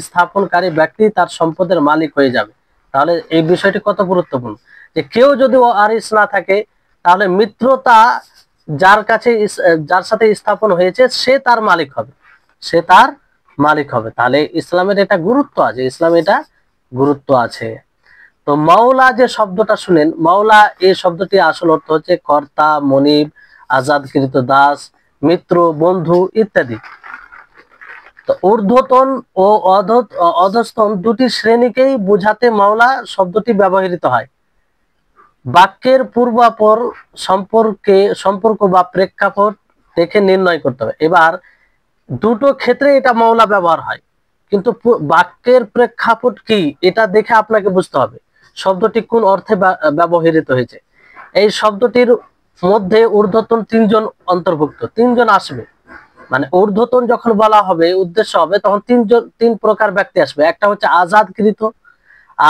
স্থাপনকারী ব্যক্তি তার সম্পদের মালিক হয়ে যাবে। তাহলে এই বিষয়টি কত গুরুত্বপূর্ণ, যে কেউ যদি ওয়ারিস না থাকে, তাহলে মিত্রতা যার সাথে স্থাপন হয়েছে সে তার মালিক হবে, সে তার মালিক হবে। তাহলে ইসলামের এটা গুরুত্ব আছে, ইসলামে এটা গুরুত্ব আছে। তো মাওলা যে শব্দটা শুনেন, মাওলা এই শব্দটি আসল অর্থ হচ্ছে কর্তা, মনিব, আজাদকৃত দাস, মিত্র, বন্ধু ইত্যাদি। তো ঊর্ধ্বতন ও অধস্তন দুটি শ্রেণীকেই বোঝাতে মাওলা শব্দটি ব্যবহৃত হয়। বাক্যের পূর্বাপর সম্পর্ক বা প্রেক্ষাপট দেখে নির্ণয় করতে হবে। এবার দুটো ক্ষেত্রে এটা মাওলা ব্যবহার হয়, কিন্তু বাক্যের প্রেক্ষাপট কি এটা দেখে আপনাকে বুঝতে হবে শব্দটি কোন অর্থে ব্যবহৃত হয়েছে। এই শব্দটির মধ্যে ঊর্ধ্বতন তিনজন অন্তর্ভুক্ত, তিনজন আসবে। মানে ঊর্ধ্বতন যখন বলা হবে, উদ্দেশ্য হবে, তখন তিন প্রকার ব্যক্তি আসবে। একটা হচ্ছে আজাদকৃত,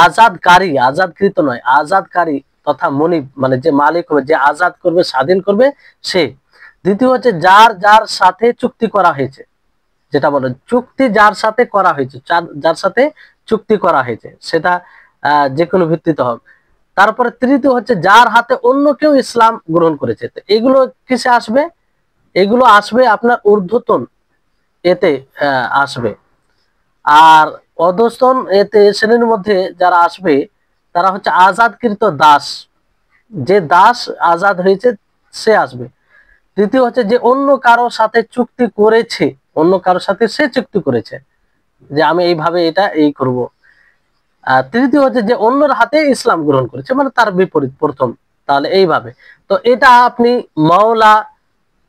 আজাদকৃত নয়, আজাদকারী তথা মনিব, মানে যে মালিক হবে, যে আজাদ করবে, স্বাধীন করবে, সে। দ্বিতীয় হচ্ছে যার সাথে চুক্তি করা হয়েছে, যেটা বলে চুক্তি যার সাথে করা হয়েছে, যার সাথে চুক্তি করা হয়েছে, সেটা যে কোনো ভিত্তিতে হোক। তারপরে তৃতীয় হচ্ছে যার হাতে অন্য কেউ ইসলাম গ্রহণ করেছে। তো এগুলো কিসে আসবে? এগুলো আসবে আপনার ঊর্ধ্বতন এতে আসবে। আর অধস্তন এতে শ্রেণীর মধ্যে যারা আসবে, তারা হচ্ছে আজাদকৃত দাস, যে দাস আজাদ হয়েছে সে আসবে। তৃতীয় হচ্ছে যে অন্য কারোর সাথে চুক্তি করেছে, অন্য কারোর সাথে সে চুক্তি করেছে যে আমি এইভাবে এটা করব। আর তৃতীয় হচ্ছে যে অন্যর হাতে ইসলাম গ্রহণ করেছে, মানে তার বিপরীত প্রথম। তাহলে এইভাবে। তো এটা আপনি মাওলা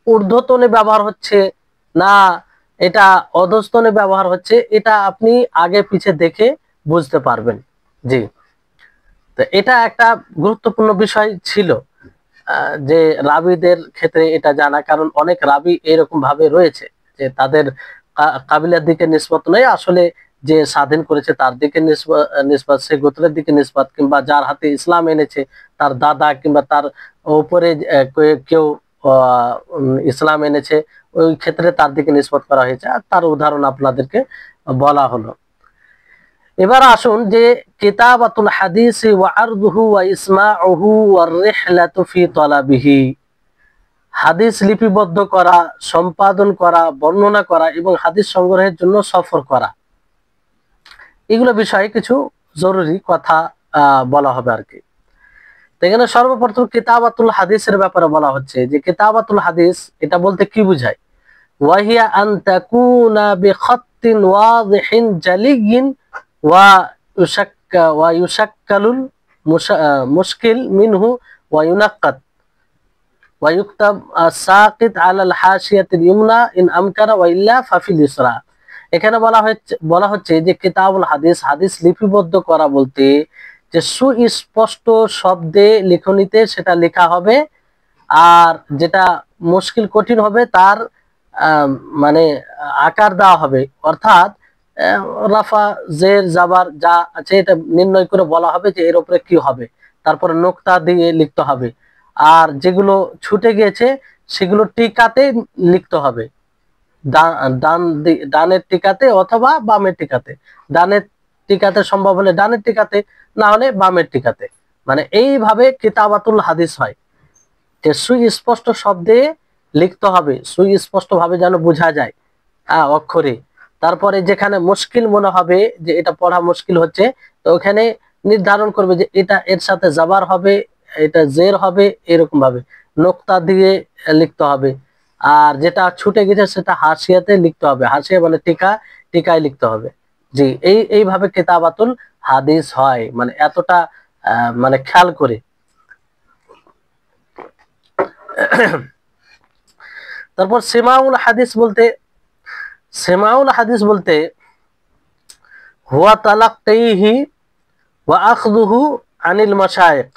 ঊর্ধ্বতনে ব্যবহার হচ্ছে না এটা অধস্তনে ব্যবহার হচ্ছে, এটা আপনি আগে পিছে দেখে বুঝতে পারবেন। জি। তো এটা একটা গুরুত্বপূর্ণ বিষয় ছিল, যে রাবিদের ক্ষেত্রে এটা জানা, কারণ অনেক রাবি এরকম ভাবে রয়েছে যে তাদের কাবিলার দিকে নিসবত নয়, আসলে যে স্বাধীন করেছে তার দিকে নিসবত, সে গোত্রের দিকে নিসবত, কিংবা যার হাতে ইসলাম এনেছে তার দাদা কিংবা তার উপরে কেউ ইসলাম এনেছে, ওই ক্ষেত্রে তার দিকে নিসবত করা হয়েছে। আর তার উদাহরণ আপনাদেরকে বলা হলো। এবার আসুন যে কিতাবাতুল হাদিস ওয়া আরদুহু ওয়া ইসমাউহু ওয়া রিহলাতু ফি তালাবিহি, হাদিস লিপিবদ্ধ করা, সম্পাদন করা, বর্ণনা করা এবং হাদিস সংগ্রহের জন্য সফর করা, এগুলো বিষয়ে কিছু জরুরি কথা বলা হবে আর কি। তো এখানে সর্বপ্রথম কিতাবাতুল হাদিসের ব্যাপারে বলা হচ্ছে যে কিতাবাতুল হাদিস এটা বলতে কি বোঝায়? ওয়াহিয়া আন তাকুনা বিখাত্তিন ওয়াদিহিন জালিয়িন ওয়া ইউশাক্কালুল মুশকিল মিনহু ওয়া ইউনাক্কাত ওয়া ইউকতাব সাকিত আলাল হাশিয়াতিল ইউমনা ইন আমকানা ওয়া ইল্লা ফাফিল ইসরা। এখানে বলা হচ্ছে যে কিতাবুল হাদিস, হাদিস লিপিবদ্ধ করা বলতে যে সুস্পষ্ট শব্দে লিখনিতে সেটা লেখা হবে, আর যেটা মুশকিল কঠিন হবে তার মানে আকার দেওয়া হবে, অর্থাৎ রাফা জের জাবার যা আছে এটা নির্ণয় করে বলা হবে যে এর উপরে কি হবে, তারপরে নোক্তা দিয়ে লিখতে হবে। আর যেগুলো ছুটে গিয়েছে সেগুলো টিকাতে লিখতে হবে, ডানের টিকাতে অথবা বামের টিকাতে। ডানের টিকাতে সম্ভব হলে ডানের টিকাতে, না হলে বামের টিকাতে। মানে এইভাবে কিতাবাতুল হাদিস হয় যে সুস্পষ্ট শব্দে লিখতে হবে, সুস্পষ্ট ভাবে যেন বোঝা যায় অক্ষরে। তারপরে যেখানে মুশকিল মনে হবে যে এটা পড়া মুশকিল হচ্ছে, তো ওখানে নির্ধারণ করবে যে এটা এর সাথে জাবার হবে, এটা জের হবে, এরকম ভাবে নোক্তা দিয়ে লিখতে হবে। আর যেটা ছুটে গেছে সেটা হাসিয়াতে লিখতে হবে, হাসিয়া মানে টিকা, টিকায় লিখতে হবে। জি, এইভাবে কিতাবাতুল হাদিস হয়, মানে এতটা মানে খেয়াল করে। তারপর সেমাউল হাদিস বলতে হুয়া তালাক্কিহি ওয়া আখযুহু আনিল মাশায়েখ,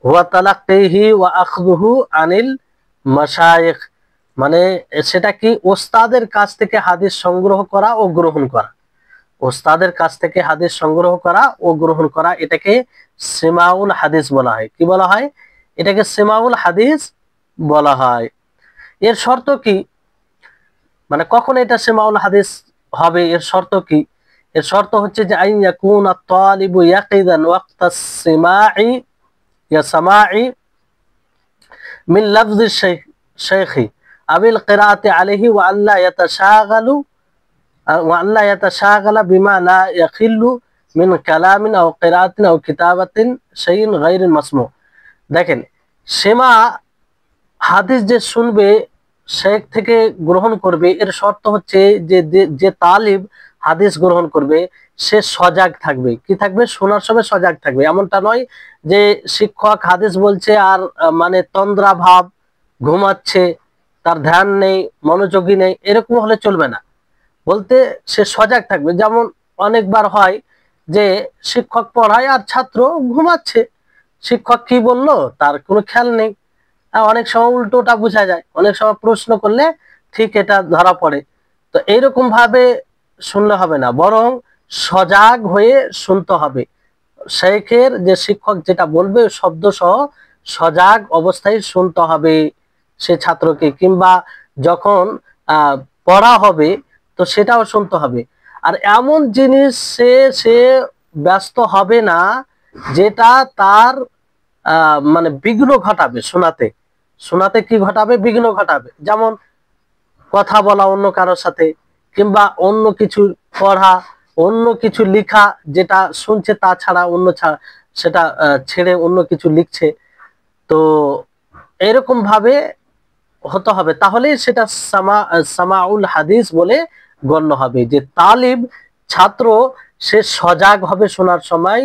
হুয়া তালাক্কিহি ওয়া আখযুহু আনিল মাশায়েখ, মানে সেটা কি ওস্তাদের কাছ থেকে হাদিস সংগ্রহ করা ও গ্রহণ করা। ওস্তাদের কাছ থেকে হাদিস সংগ্রহ করা ও গ্রহণ করা, এটাকে সেমাউল হাদিস বলা হয়। কি বলা হয়? এটাকে সেমাউল হাদিস বলা হয়। এর শর্ত কি, মানে কখন এটা সেমাউল হাদিস হবে, এর শর্ত কি? এর শর্ত হচ্ছে যে আইন ইয়াকুনা তালিবু ইয়াকিদান ওয়াক্তাস সিমাই সামাই মিন লাফজি শাইখি আবিল কিরাআতি আলাইহি ওয়া আল্লা ইয়াতাশাগালা বিমা লা ইয়াখিল্লু মিন কালামিন আও কিরাআতিন আও কিতাবাতিন শাইইন গায়রিল মাসমু। দেখেন, সেমা হাদিস যে শুনবে, শেখ থেকে গ্রহণ করবে, এর শর্ত হচ্ছে যে যে তালিব হাদিস গ্রহণ করবে সে সজাগ থাকবে। কি থাকবে? শোনার সময় সজাগ থাকবে। এমনটা নয় যে শিক্ষক হাদিস বলছে আর মানে তন্দ্রা ভাব, ঘুমাচ্ছে, তার ধ্যান নেই, মনোযোগী নেই, এরকম হলে চলবে না। বলতে সে সজাগ থাকবে। যেমন অনেকবার হয় যে শিক্ষক পড়ায় আর ছাত্র ঘুমাচ্ছে, শিক্ষক কি বললো তার কোনো খেয়াল নেই। অনেক সময় উল্টোটা বোঝা যায়, অনেক সময় প্রশ্ন করলে ঠিক এটা ধরা পড়ে। তো এইরকম ভাবে শুনলে হবে না, বরং সজাগ হয়ে শুনতে হবে। শেখের যে শিক্ষক যেটা বলবে শব্দ সহ সজাগ অবস্থায় শুনতে হবে সে ছাত্রকে, কিংবা যখন পড়া হবে তো সেটাও শুনতে হবে। আর এমন জিনিস সে ব্যস্ত হবে না যেটা তার মানে বিঘ্ন ঘটাবে। শোনাতে কি ঘটাবে? বিঘ্ন ঘটাবে। যেমন কথা বলা অন্য কারোর সাথে, কিংবা অন্য কিছু পড়া, অন্য কিছু লিখা, যেটা শুনছে তা ছাড়া অন্য সেটা ছেড়ে অন্য কিছু লিখছে। তো এরকম ভাবে হতে হবে, তাহলে সেটা সামাউল হাদিস বলে গণ্য হবে। যে তালিব ছাত্র সে সজাগ হবে শোনার সময়,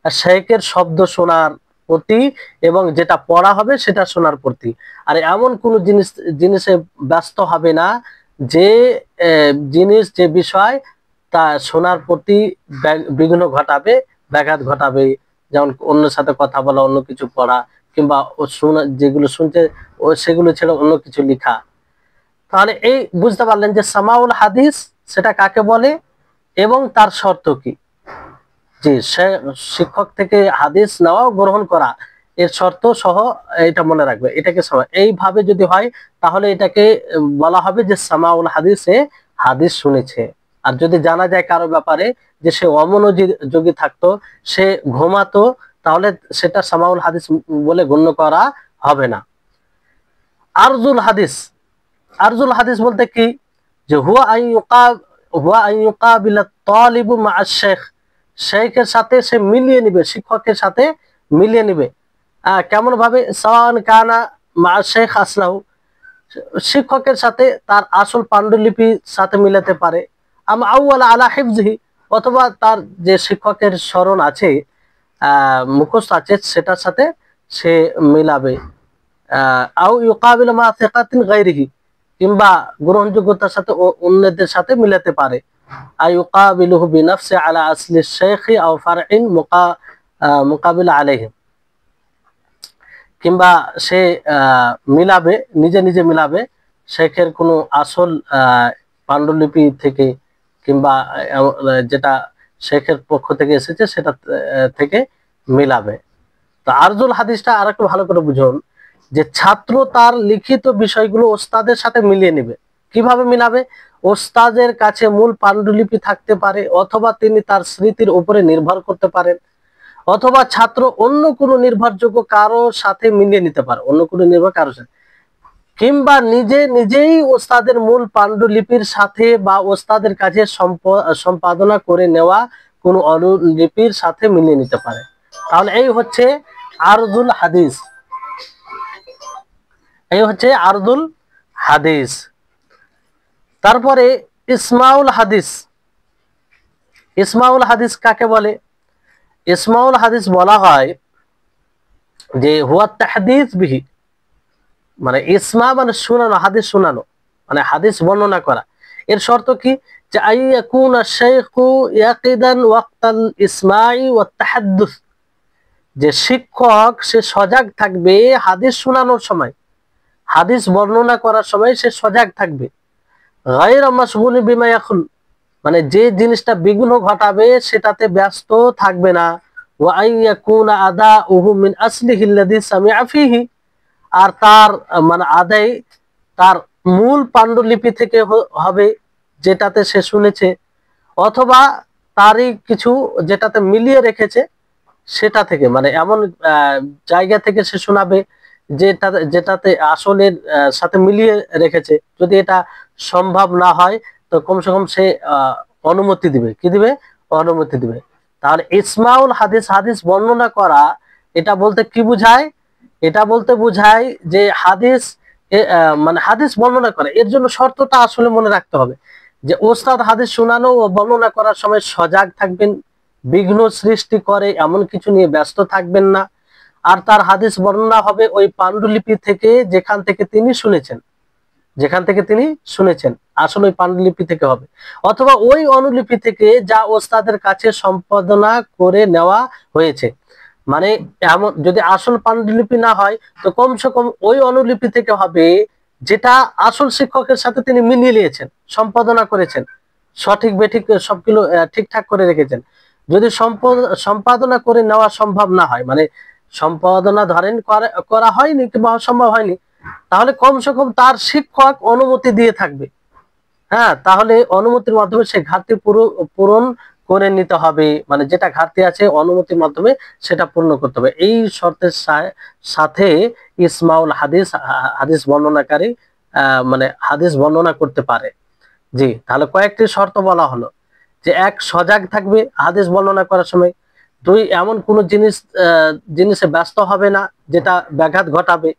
শেখের শব্দ শোনার প্রতি এবং যেটা পড়া হবে সেটা শোনার প্রতি। আর এমন কোন জিনিসে ব্যস্ত হবে না যে জিনিস, যে বিষয় তা শোনার প্রতি বিঘ্ন ঘটাবে, ব্যাঘাত ঘটাবে। যেমন অন্যের সাথে কথা বলা, অন্য কিছু পড়া, কিংবা যেগুলো শুনছে সেগুলো ছেড়ে অন্য কিছু লিখা। তাহলে এই বুঝতে পারলেন যে সামাউল হাদিস সেটা কাকে বলে এবং তার শর্ত কি। জি, শিক্ষক থেকে হাদিস নেওয়া গ্রহণ করা এর শর্ত সহ এটা মনে রাখবে। এটাকে এইভাবে যদি হয় তাহলে এটাকে বলা হবে যে সামাউল হাদিসে হাদিস শুনেছে। আর যদি জানা যায় কারো ব্যাপারে যে সে অমনোযোগী থাকতো, সে ঘুমাতো, তাহলে সেটা সামাউল হাদিস বলে গণ্য করা হবে না। আরজুল হাদিস বলতে কি? যে হুয়া আইয়ুকাবিলা তালিবু মা শেখ, শেখের সাথে সে মিলিয়ে নিবে, শিক্ষকের সাথে মিলিয়ে নিবে। কেমন ভাবে? সাওয়ান কানা মা শেখ আসলাহু, শিক্ষকের সাথে তার আসল পাণ্ডুলিপি সাথে মিলাতে পারে, আম আউয়ালা আলা হিফজিহি, অথবা তার যে শিক্ষকের স্মরণ আছে, মুখস্থ আছে, সেটার সাথে সে মিলাবে। আও ইউকাবিল মা সিকাতিন গায়রিহি, কিংবা গ্রহণযোগ্যতার সাথে অন্যদের সাথে মিলাতে পারে। আই ইউকাবিলুহু বিনাফসি আলা আসলি শাইখি আও ফারইন মুকাবিল আলাইহি, কিংবা সে মিলাবে, নিজে নিজে মিলাবে শেখের কোনো আসল পাণ্ডুলিপি থেকে, কিংবা যেটা শেখের পক্ষ থেকে এসেছে সেটা থেকে মিলাবে। তো আরজুল হাদিসটা আর একটু ভালো করে বুঝুন, যে ছাত্র তার লিখিত বিষয়গুলো ওস্তাদের সাথে মিলিয়ে নেবে। কিভাবে মিলাবে? ওস্তাদের কাছে মূল পাণ্ডুলিপি থাকতে পারে, অথবা তিনি তার স্মৃতির উপরে নির্ভর করতে পারেন, অথবা ছাত্র অন্য কোনো নির্ভরযোগ্য কারো সাথে মিলিয়ে নিতে পারে, অন্য কোনো নির্ভর কারোর সাথে, কিংবা নিজে নিজেই ওস্তাদের মূল পাণ্ডুলিপির সাথে বা ওস্তাদের কাছে সম্পাদনা করে নেওয়া কোনো অনুলিপির সাথে মিলিয়ে নিতে পারে। তাহলে এই হচ্ছে আরদুল হাদিস, এই হচ্ছে আরদুল হাদিস। তারপরে ইসমাউল হাদিস। ইসমাউল হাদিস কাকে বলে? ইসমাউল হাদিস বলা হয় যে হুয়া তাহদিস বিহি, মানে ইসমা মানে শোনানো, হাদিস শোনানো, মানে হাদিস বর্ণনা করা। এর শর্ত কি? যে আইয়াকুনা শাইখু ইয়াকিদান ওয়াক্তাল ইসমাই ওয়াত তাহাদ্দুস, যে শিক্ষক সে সজাগ থাকবে হাদিস শোনানোর সময়, হাদিস বর্ণনা করার সময় সে সজাগ থাকবে। গায়রা মাশগুলিন বিমা ইয়াখুল, মানে যে জিনিসটা বিঘ্ন ঘটাবে সেটাতে ব্যস্ত থাকবে না। ওয়া আইয়াকুনা আদাউহু মিন আসলিহি আল্লাযী সামিআ ফীহি, আর তার মানে আদায় তার মূল পাণ্ডুলিপি থেকে হবে যেটাতে সে শুনেছে, অথবা তারই কিছু যেটাতে মিলিয়ে রেখেছে সেটা থেকে, মানে এমন জায়গা থেকে সে শোনাবে যেটাতে আসলের সাথে মিলিয়ে রেখেছে। যদি এটা সম্ভব না হয় তো কমসে কম সে অনুমতি দিবে। কি দিবে? অনুমতি দিবে। তাহলে ইসমাউল হাদিস, হাদিস বর্ণনা করা, এটা বলতে কি বুঝায়? এটা বলতে বুঝায় যে হাদিস মানে হাদিস বর্ণনা করে, এর জন্য শর্তটা আসলে মনে রাখতে হবে যে ওস্তাদ হাদিস শোনানো ও বর্ণনা করার সময় সজাগ থাকবেন, বিঘ্ন সৃষ্টি করে এমন কিছু নিয়ে ব্যস্ত থাকবেন না, আর তার হাদিস বর্ণনা হবে ওই পাণ্ডুলিপি থেকে যেখান থেকে তিনি শুনেছেন, যেখান থেকে তিনি শুনেছেন আসলে ওই পাণ্ডুলিপি থেকে হবে, অথবা ওই অনুলিপি থেকে যা ওস্তাদের কাছে সম্পাদনা করে নেওয়া হয়েছে। মানে এমন যদি আসল পাণ্ডুলিপি না হয় তো কমসে কম ওই অনুলিপি থেকে হবে যেটা আসল শিক্ষকের সাথে তিনি মিলিয়ে নিয়েছেন, সম্পাদনা করেছেন, সঠিক বেঠিক সবগুলো ঠিকঠাক করে রেখেছেন। যদি সম্পাদনা করে নেওয়া সম্ভব না হয়, মানে সম্পাদনা ধরেন করা হয়নি কিংবা সম্ভব হয়নি, তাহলে কমসে কম তার শিক্ষক অনুমতি দিয়ে থাকবে। হ্যাঁ, তাহলে অনুমতির মাধ্যমে সে ঘাটতি পূরণ করে নিতে হবে, মানে যেটা ঘাটতি আছে অনুমতির মাধ্যমে সেটা পূর্ণ করতে হবে। এই শর্তের সাথে ইসমাউল হাদিস, হাদিস বর্ণনাকারী মানে হাদিস বর্ণনা করতে পারে। জি, তাহলে কয়েকটি শর্ত বলা হলো, যে এক, সজাগ থাকবে হাদিস বর্ণনা করার সময়। দুই, এমন কোনো জিনিসে ব্যস্ত হবে না যেটা ব্যাঘাত ঘটাবে।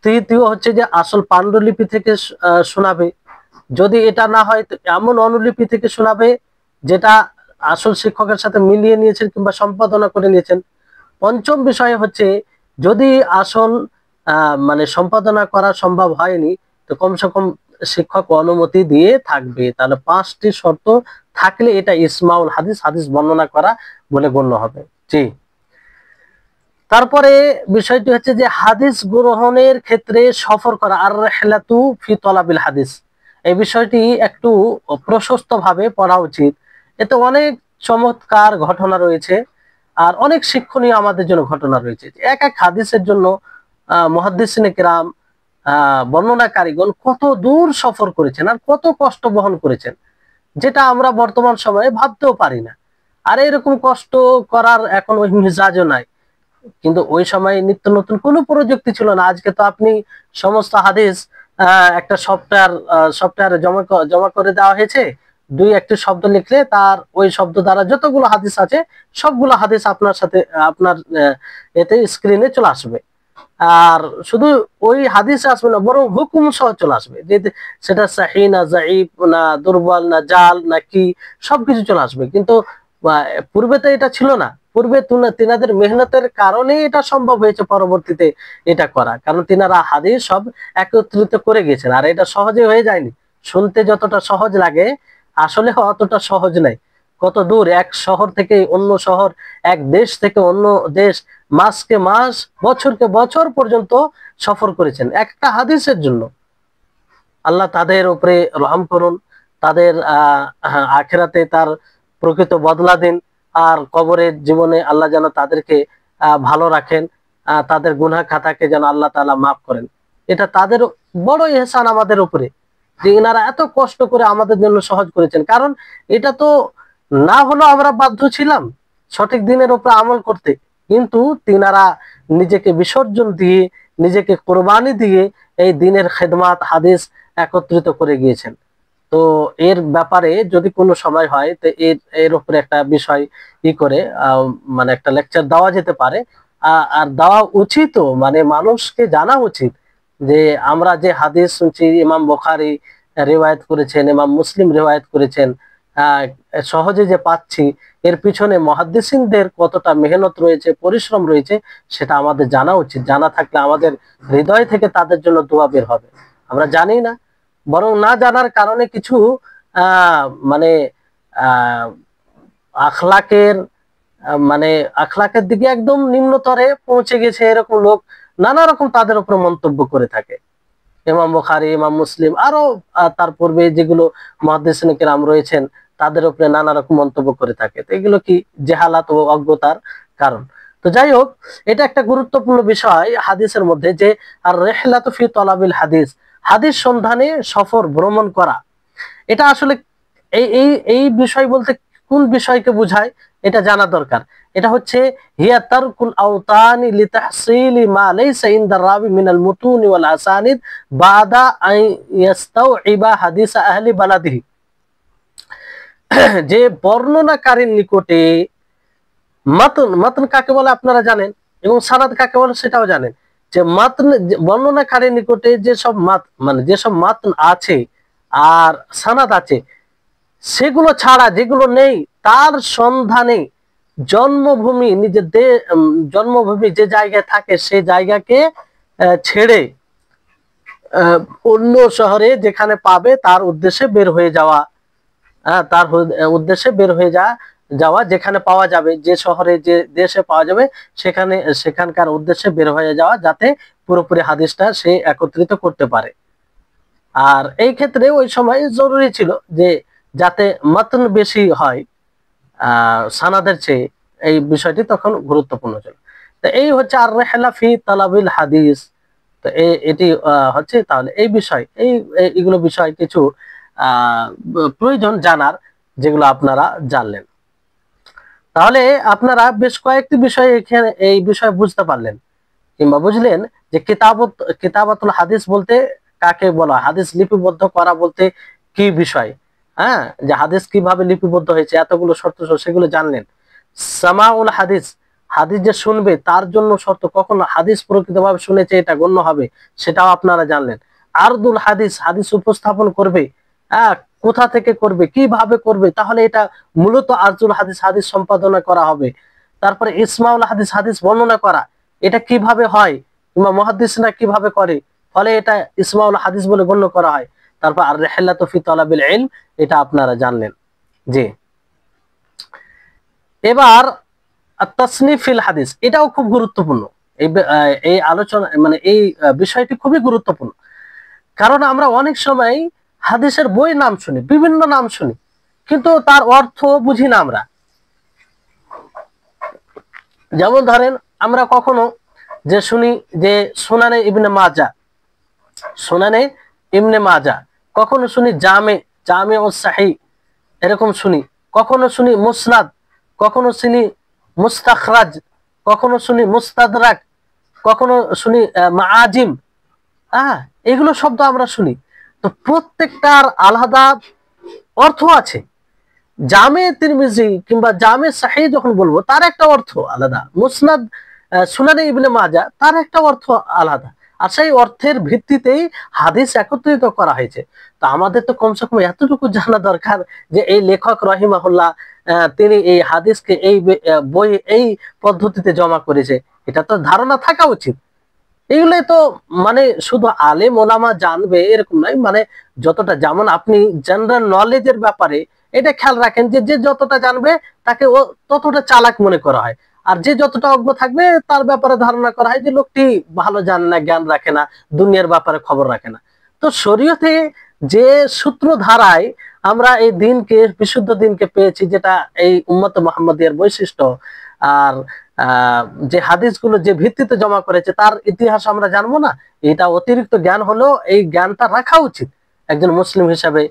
তৃতীয় হচ্ছে যে আসল পাণ্ডুলিপি থেকে শোনাবে। যদি এটা না হয় তো এমন অনুলিপি থেকে শোনাবে যেটা আসল শিক্ষকের সাথে মিলিয়ে নিয়েছেন কিংবা সম্পাদনা করে নিয়েছেন। পঞ্চম বিষয় হচ্ছে যদি আসল মানে সম্পাদনা করা সম্ভব হয়নি তো কমসে কম শিক্ষক অনুমতি দিয়ে থাকবে। তাহলে 5টি শর্ত থাকলে এটা ইসমাউল হাদিস, হাদিস বর্ণনা করা বলে গণ্য হবে। জি, তারপরে বিষয়টি হচ্ছে যে হাদিস গ্রহণের ক্ষেত্রে সফর করা, আর রিহলাতু ফি তলাবিল হাদিস, এই বিষয়টি একটু প্রশস্ত ভাবে পড়া উচিত। এতে অনেক চমৎকার ঘটনা রয়েছে আর অনেক শিক্ষণীয় আমাদের জন্য ঘটনা রয়েছে। এক এক হাদিসের জন্য মুহাদ্দিসিনে কিরাম, বর্ণনাকারীগণ কত দূর সফর করেছেন আর কত কষ্ট বহন করেছেন, যেটা আমরা বর্তমান সময়ে ভাবতেও পারি না। আর এরকম কষ্ট করার এখন ওই মিজাজও নাই। কিন্তু ওই সময় নিত্য নতুন কোনো প্রযুক্তি ছিল না। আজকে তো আপনি সমস্ত হাদিস একটা সফটওয়্যারে জমা করে দেওয়া হয়েছে, দুই একটি শব্দ লিখলে তার ওই শব্দ দ্বারা যতগুলো হাদিস আছে সবগুলো হাদিস আপনার সাথে আপনার এতে স্ক্রিনে চলে আসবে। আর শুধু ওই হাদিস আসবে না, বরং হুকুম সহ চলে আসবে, যে সেটা সহিহ না যায়িফ না দুর্বল না জাল না কি, সবকিছু চলে আসবে। কিন্তু পূর্বে তো এটা ছিল না। পূর্বে তিনাদের মেহনতের কারণে এটা সম্ভব হয়েছে পরবর্তীতে এটা করা, কারণ তিনারা হাদিস সব একত্রিত করে গেছেন। আর এটা সহজে হয়ে যায়নি। শুনতে যতটা সহজ লাগে আসলে অতটা সহজ নাই। কত দূর, এক শহর থেকে অন্য শহর, এক দেশ থেকে অন্য দেশ, মাসকে মাস বছরকে বছর পর্যন্ত সফর করেছেন একটা হাদিসের জন্য। আল্লাহ তাদের উপরে রহম করুন, তাদের আখিরাতে তার প্রকৃত বদলা দিন, আর কবরের জীবনে আল্লাহ যেন তাদেরকে ভালো রাখেন, তাদের গুনাহ খাতাকে যেন আল্লাহ তাআলা মাফ করেন। এটা তাদের বড় ইহসান আমাদের উপরে, যে ইনারা এত কষ্ট করে আমাদের জন্য সহজ করেছেন। কারণ এটা তো না হলেও আমরা বাধ্য ছিলাম সঠিক দিনের উপর আমল করতে, কিন্তু তিনারা নিজেকে বিসর্জন দিয়ে, নিজেকে কোরবানি দিয়ে এই দিনের খেদমাত হাদিস একত্রিত করে গিয়েছেন। তো এর ব্যাপারে যদি কোনো সময় হয় তো এর এর উপরে একটা বিষয় করে মানে একটা লেকচার দেওয়া যেতে পারে। আর দেওয়া উচিত, মানে মানুষকে জানা উচিত যে আমরা যে হাদিস শুনছি, ইমাম বুখারী রিওয়ায়াত করেছেন, ইমাম মুসলিম রিওয়ায়াত করেছেন, সহজে যে পাচ্ছি, এর পিছনে মুহাদ্দিসিনদের কতটা মেহনত রয়েছে, পরিশ্রম রয়েছে, সেটা আমাদের জানা উচিত। জানা থাকলে আমাদের হৃদয় থেকে তাদের জন্য দোয়া বের হবে। আমরা জানি না, বরং না জানার কারণে কিছু মানে আহ আখলাকের মানে আখলাকের দিকে একদম নিম্নতরে পৌঁছে গেছে এরকম লোক নানা রকম তাদের উপর মন্তব্য করে থাকে। ইমাম বুখারী, ইমাম মুসলিম, আরো তার পূর্বে যেগুলো মুহাদ্দিসিনে কেরাম রয়েছেন তাদের উপরে নানা রকম মন্তব্য করে থাকে। তো এগুলো কি জেহালাত ও অজ্ঞতার কারণ। তো যাই হোক, এটা একটা গুরুত্বপূর্ণ বিষয় হাদিসের মধ্যে, যে আর রিহলাতু ফি তলাবিল হাদিস, হাদিস সন্ধানে সফর ভ্রমণ করা। এটা আসলে এই এই এই বিষয় বলতে কোন বিষয়কে বোঝায় এটা জানা দরকার। এটা হচ্ছে হিয়া তারকুল আওতানি লিতাহসিলি মা লাইসা ইনদা রাবি মিনাল মুতুনি ওয়াল আসানিদ বাদা আন ইয়াস্তাউইবা হাদিস আহলি বালাদিহি। যে বর্ণনাকারীর নিকটে, মাতন, মাতন কাকে বলে আপনারা জানেন, এবং সানাদ কাকে বলে সেটাও জানেন। যে মাতন, বর্ণনাকারীর নিকটে যেসব মানে যেসব মাতন আছে আর সানাদ আছে, সেগুলো ছাড়া যেগুলো নেই, তার সন্ধানে জন্মভূমি, নিজের জন্মভূমি যে জায়গায় থাকে সে জায়গাকে ছেড়ে অন্য শহরে যেখানে পাবে তার উদ্দেশ্যে বের হয়ে যাওয়া। তার উদ্দেশ্যে বের হয়ে যাওয়া, যেখানে পাওয়া যাবে, যে শহরে যে দেশে পাওয়া যাবে সেখানকার উদ্দেশ্যে বের হয়ে যাওয়া, যাতে পুরোপুরি হাদিসটা সে একত্রিত করতে পারে। আর এই ক্ষেত্রে ওই সময় জরুরি ছিল যে যাতে মাতন বেশি হয় সানাদের চেয়ে, এই বিষয়টি তখন গুরুত্বপূর্ণ ছিল। তো এই হচ্ছে আর রিহলা ফি তালাবিল হাদিস। তো এটি হচ্ছে, তাহলে এই বিষয় এইগুলো বিষয় কিছু প্রয়োজন জানার, যেগুলো আপনারা জানলেন। তাহলে আপনারা বেশ কয়েকটি বিষয় এখানে এই বিষয় বুঝতে পারলেন কিংবা বুঝলেন যে কিতাবাতুল হাদিস বলতে কাকে বলা হয়, হাদিস লিপিবদ্ধ করা বলতে কি বিষয়। যে হাদিস কিভাবে লিপিবদ্ধ হয়েছে, এতগুলো শর্ত সেগুলো জানলেন। সামাউল হাদিস, হাদিস যে শুনবে তার জন্য শর্ত, কখন হাদিস প্রকৃতভাবে শুনেছে এটা গণ্য হবে সেটাও আপনারা জানলেন। আরদুল হাদিস, হাদিস উপস্থাপন করবে, কোথা থেকে করবে, কিভাবে করবে, তাহলে এটা মূলত আরদুল হাদিস, হাদিস সম্পাদনা করা হবে। তারপরে ইসমাউল হাদিস, হাদিস বর্ণনা করা, এটা কিভাবে হয় কিংবা মুহাদ্দিসরা কিভাবে করে, ফলে এটা ইসমাউল হাদিস বলে গণ্য করা হয়। তারপর আর রিহলাতু ফি তালাবিল ইলম, এটা আপনারা জানলেন। জি, এবার তাসনিফ ফিল হাদিস, এটাও খুব গুরুত্বপূর্ণ। এই আলোচনা মানে এই বিষয়টি খুবই গুরুত্বপূর্ণ, কারণ আমরা অনেক সময় হাদিসের বই নাম শুনি, বিভিন্ন নাম শুনি, কিন্তু তার অর্থ বুঝি না আমরা। যেমন ধরেন আমরা কখনো যে শুনি যে সুনানে ইবনে মাজা, সুনানে ইবনে মাজা, কখনো শুনি জামে ও সাহিহ, এরকম শুনি। কখনো শুনি মুসনাদ, কখনো শুনি মুস্তাখরাজ, কখনো শুনি মুস্তাদরাক, কখনো শুনি মাআজিম। এগুলো শব্দ আমরা শুনি। তো প্রত্যেকটার আলাদা অর্থ আছে। জামে তিরমিজি কিংবা জামে সাহিহ যখন বলবো তার একটা অর্থ আলাদা, মুসনাদ সুনানে ইবনে মাজাহ তার একটা অর্থ আলাদা, আর সেই অর্থের ভিত্তিতেই হাদিস একত্রিত করা হয়েছে। তো আমাদের তো কমসে কম এতটুকু জানা দরকার যে এই লেখক রহিমাহুল্লাহ তিনি এই হাদিসকে এই বই এই পদ্ধতিতে জমা করেছে, এটা তো ধারণা থাকা উচিত। এগুলো তো মানে শুধু আলেম ওলামা জানবে এরকম নয়, মানে যতটা, যেমন আপনি জেনারেল নলেজের ব্যাপারে এটা খেয়াল রাখেন যে যে যতটা জানবে তাকে ও ততটা চালাক মনে করা হয়, আর যে যতটা অজ্ঞ থাকবে তার ব্যাপারে ধারণা করা হয় যে লোকটি ভালো জানে না, জ্ঞান রাখে না, দুনিয়ার ব্যাপারে খবর রাখে না। তো শরীয়তে যে সূত্র ধারায় আমরা এই দিনকে, বিশুদ্ধ দিনকে পেয়েছি, যেটা এই উম্মত মুহাম্মাদিয়ার বৈশিষ্ট্য, আর যে হাদিসগুলো যে ভিত্তিতে জমা করেছে তার ইতিহাস আমরা জানবো না, এটা অতিরিক্ত জ্ঞান হলেও এই জ্ঞানটা রাখা উচিত একজন মুসলিম হিসাবে।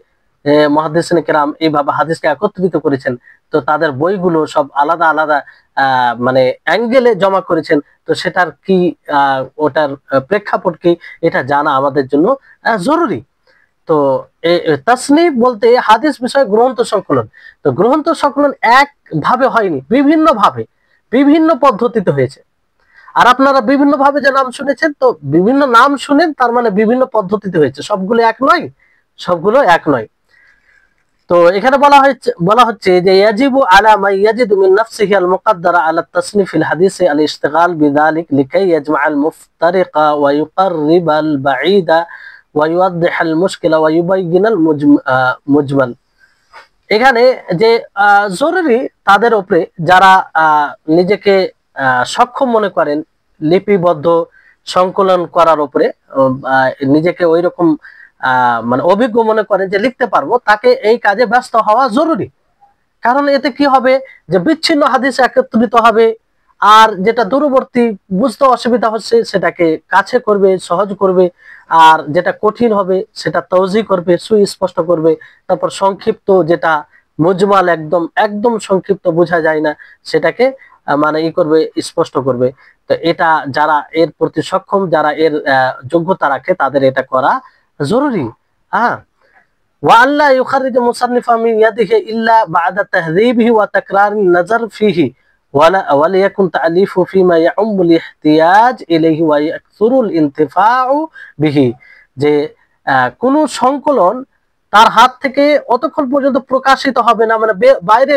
মুহাদ্দিসিনে কেরাম এইভাবে হাদিসকে একত্রিত করেছেন, তো তাদের বইগুলো সব আলাদা আলাদা মানে অ্যাঙ্গেলে জমা করেছেন, তো সেটার কি ওটার প্রেক্ষাপট কি এটা জানা আমাদের জন্য জরুরি। তো তাসনিফ বলতে হাদিস বিষয় গ্রন্থ সংকলন। তো গ্রন্থ সংকলন এক ভাবে হয়নি, বিভিন্ন ভাবে বিভিন্ন পদ্ধতিতে হয়েছে। আর আপনারা বিভিন্ন ভাবে যে নাম শুনেছেন, তো বিভিন্ন নাম শুনেন তার মানে বিভিন্ন পদ্ধতিতে হয়েছে, সবগুলো এক নয়, সবগুলো এক নয়। তো এখানে বলা হচ্ছে যে ইয়াজিবু আলা মান ইয়াজিদু মিন নাফসিহি আল মুকাদ্দারা আলা তাসনিফ আল হাদিস আল ইশতিগাল বিযালিক লিকাই ইয়াজমা আল মুফতারিকা ওয়া ইউকাররিব আল বাঈদা ওয়া ইউওয়াদ্দিহ আল মুশকিলা ওয়া ইউবাইয়িন আল মুজমাল। এখানে যে জরুরি তাদের উপরে যারা নিজেকে সক্ষম মনে করেন লিপিবদ্ধ সংকলন করার উপরে, নিজেকে ওই রকম মানে অভিজ্ঞ মনে করেন যে লিখতে পারবো, তাকে এই কাজে ব্যস্ত হওয়া জরুরি। কারণ এতে কি হবে যে বিচ্ছিন্ন হাদিস একত্রিত হবে, আর যেটা দূরবর্তী বুঝতে অসুবিধা হচ্ছে সেটাকে কাছে করবে, সহজ করবে, আর যেটা কঠিন হবে সেটা তৌজি করবে, সুস্পষ্ট করবে। তারপর সংক্ষিপ্ত যেটা মুজমাল একদম একদম সংক্ষিপ্ত বোঝা যায় না সেটাকে মানে করবে, স্পষ্ট করবে। তো এটা যারা এর প্রতি সক্ষম, যারা এর যোগ্যতা রাখে তাদের এটা করা জরুরি। হ্যাঁ, وألا يخرج مصنف من يده إلا بعد تهذيبه وتكرار النظر فيه وليكن تأليفه فيما يعم الاحتياج إليه ويكثر الانتفاع به। যে কোন সংকলন তার হাত থেকে অতক্ষণ পর্যন্ত প্রকাশিত হবে না, মানে বাইরে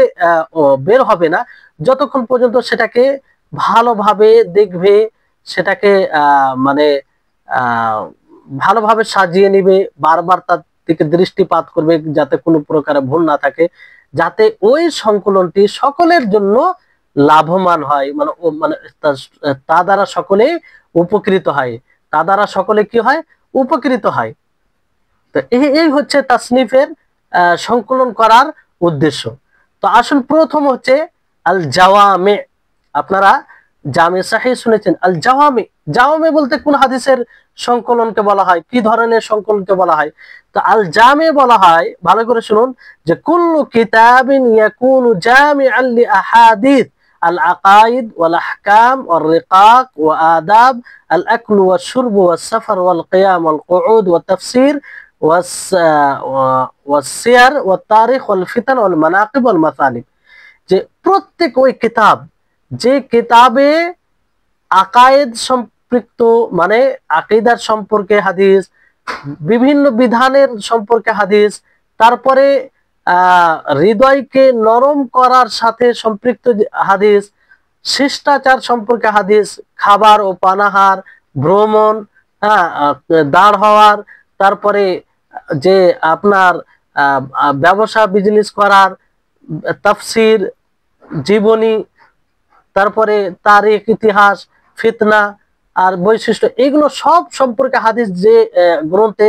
বের হবে না যতক্ষণ পর্যন্ত সেটাকে ভালোভাবে দেখবে, সেটাকে মানে ভালোভাবে সাজিয়ে নিবে, বারবার তার দিকে দৃষ্টিপাত করবে যাতে কোনো প্রকারে ভুল না থাকে, যাতে ওই সংকলনটি সকলের জন্য লাভবান হয়, মানে মানে তা দ্বারা সকলে উপকৃত হয়, তা দ্বারা সকলে কি হয়, উপকৃত হয়। তো এই হচ্ছে তাসনিফের সংকলন করার উদ্দেশ্য। তো আসুন প্রথম হচ্ছে আল জাওয়ামে। আপনারা জামে সাহিহ শুনেছেন, আল জাওয়ামে, জাওয়ামে বলতে কোন হাদিসের সংকলনকে বলা হয়, কি ধরনের সংকলনকে বলা হয়? তো আল জামে বলা হয়, ভালো করে শুনুন, যে কুল্লু কিতাবিন ইয়াকুনু জামিআন লি আহাদিস আল আকাইদ ওয়াল আহকাম ওয়ার রিকাক ওয়া আদাব আল আকল ওয়াশ শুরব ওয়াস সাফর ওয়াল কিয়াম ওয়াল কুউদ ওয়াত তাফসীর ওয়াস-সিয়ার ওয়াত তারিখ ওয়াল ফিতান ওয়াল মানাকিব ওয়াল মাসালিক। যে প্রত্যেক ওই কিতাব, যে কিতাবে আকায়েদ সম্পৃক্ত, মানে আকীদার সম্পর্কে হাদিস, বিভিন্ন বিধানের সম্পর্কে হাদিস, তারপরে হৃদয়কে নরম করার সাথে সম্পৃক্ত হাদিস, শিষ্টাচার সম্পর্কে হাদিস, খাবার ও পানাহার, ভ্রমণ, দাঁড় হওয়ার, তারপরে যে আপনার ব্যবসা বিজনেস করার, তাফসির, জীবনী, তারপরে তারিখ, ইতিহাস, ফিতনা আর বৈশিষ্ট্য, এগুলো সব সম্পর্কে হাদিস যে গ্রন্থে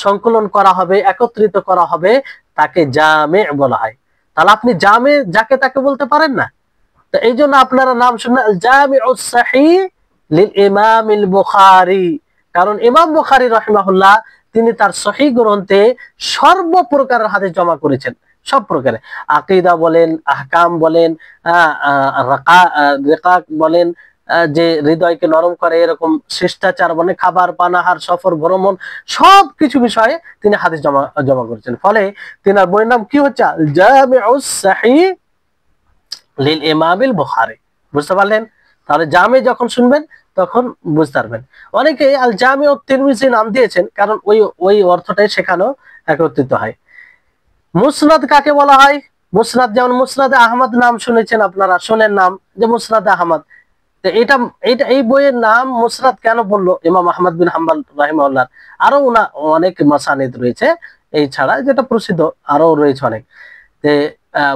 সংকলন করা হবে, একত্রিত করা হবে, তাকে জামে বলা হয়। তাহলে আপনি জামে যাকে তাকে বলতে পারেন না। তো এই জন্য আপনারা নাম শুনলেন আল জামিউস সাহিহ লিল ইমামিল বুখারী, কারণ ইমাম বুখারী রাহিমাহুল্লাহ তিনি তার সহিহ গ্রন্থে সর্বপ্রকারের হাদিস জমা করেছেন, সব প্রকারে, আকীদা বলেন, আহকাম বলেন, রিকাক বলেন, যে হৃদয়কে নরম করে, এরকম শিষ্টাচার মানে খাবার পানাহার সফর ভ্রমণ সবকিছু বিষয়ে তিনি হাদিস জমা জমা করেছেন। ফলে তিনার বইয়ের নাম কি হচ্ছে আল জামিউস সহিহ লিল ইমামিল বুখারী। বুঝতে পারলেন? তাহলে জামে যখন শুনবেন তখন বুঝতে পারবেন। অনেকে আল জামি ও তিরমিজি নাম দিয়েছেন কারণ ওই ওই অর্থটাই সেখানেও একত্রিত হয়। মুসনাদ কাকে বলা হয়? মুসনাদ যেমন মুসনাদে আহমদ নাম শুনেছেন আপনারা, শোনেন নাম যে মুসনাদে আহমদ। এটা এটা এই বইয়ের নাম মুসনাদ কেন বললো ইমাম আহমদ বিন হাম্বল রাহিমাহুল্লাহ? আরো অনেক মাসানিদ রয়েছে এই ছাড়া, যেটা প্রসিদ্ধ আরো রয়েছে অনেক।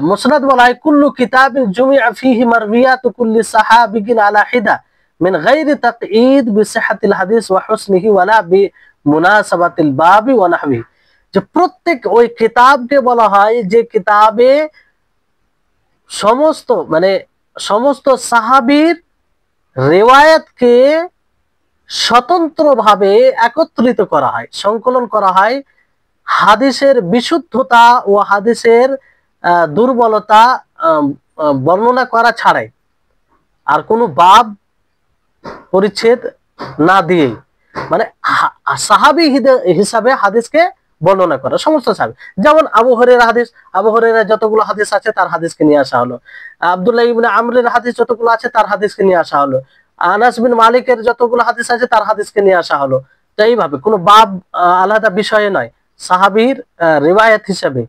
মুসনাদ বলা হয় কুল্লু কিতাবিন জুমিআ ফীহি মারওিয়াতু কুল্লি সাহাবিয়িন আলা হিদা মিন গায়রি তাকঈদ বিসিহহাতিল হাদিস ওয়া হুসনিহি ওয়ালা বিমুনাসাবাতিল বাবি ওয়া নাহবিহি। যে প্রত্যেক ওই কিতাবকে বলা হয় যে কিতাবে সমস্ত মানে সমস্ত সাহাবীর রিওয়ায়াতকে স্বতন্ত্রভাবে একত্রিত করা হয়, সংকলন করা হয়, হাদিসের বিশুদ্ধতা ও হাদিসের দুর্বলতা বর্ণনা করা ছাড়াই, আর কোনো বাব পরিচ্ছেদ না দিয়েই, মানে সাহাবী হিসাবে হাদিসকে বর্ণনা করা সমস্ত সাহাবী। যেমন আবু হুরায়রা হাদিস, আবু হুরায়রা যতগুলো হাদিস আছে তার হাদিসকে নিয়ে আসা হলো। আব্দুল্লাহ ইবনে আমরের হাদিস যতগুলো আছে তার হাদিসকে নিয়ে আসা হলো। আনাস বিন মালিকের যতগুলো হাদিস আছে তার হাদিসকে নিয়ে আসা হলো। তো এইভাবে কোনো বাব আলাদা বিষয়ে নয়, সাহাবীর রিওয়ায়াত হিসাবে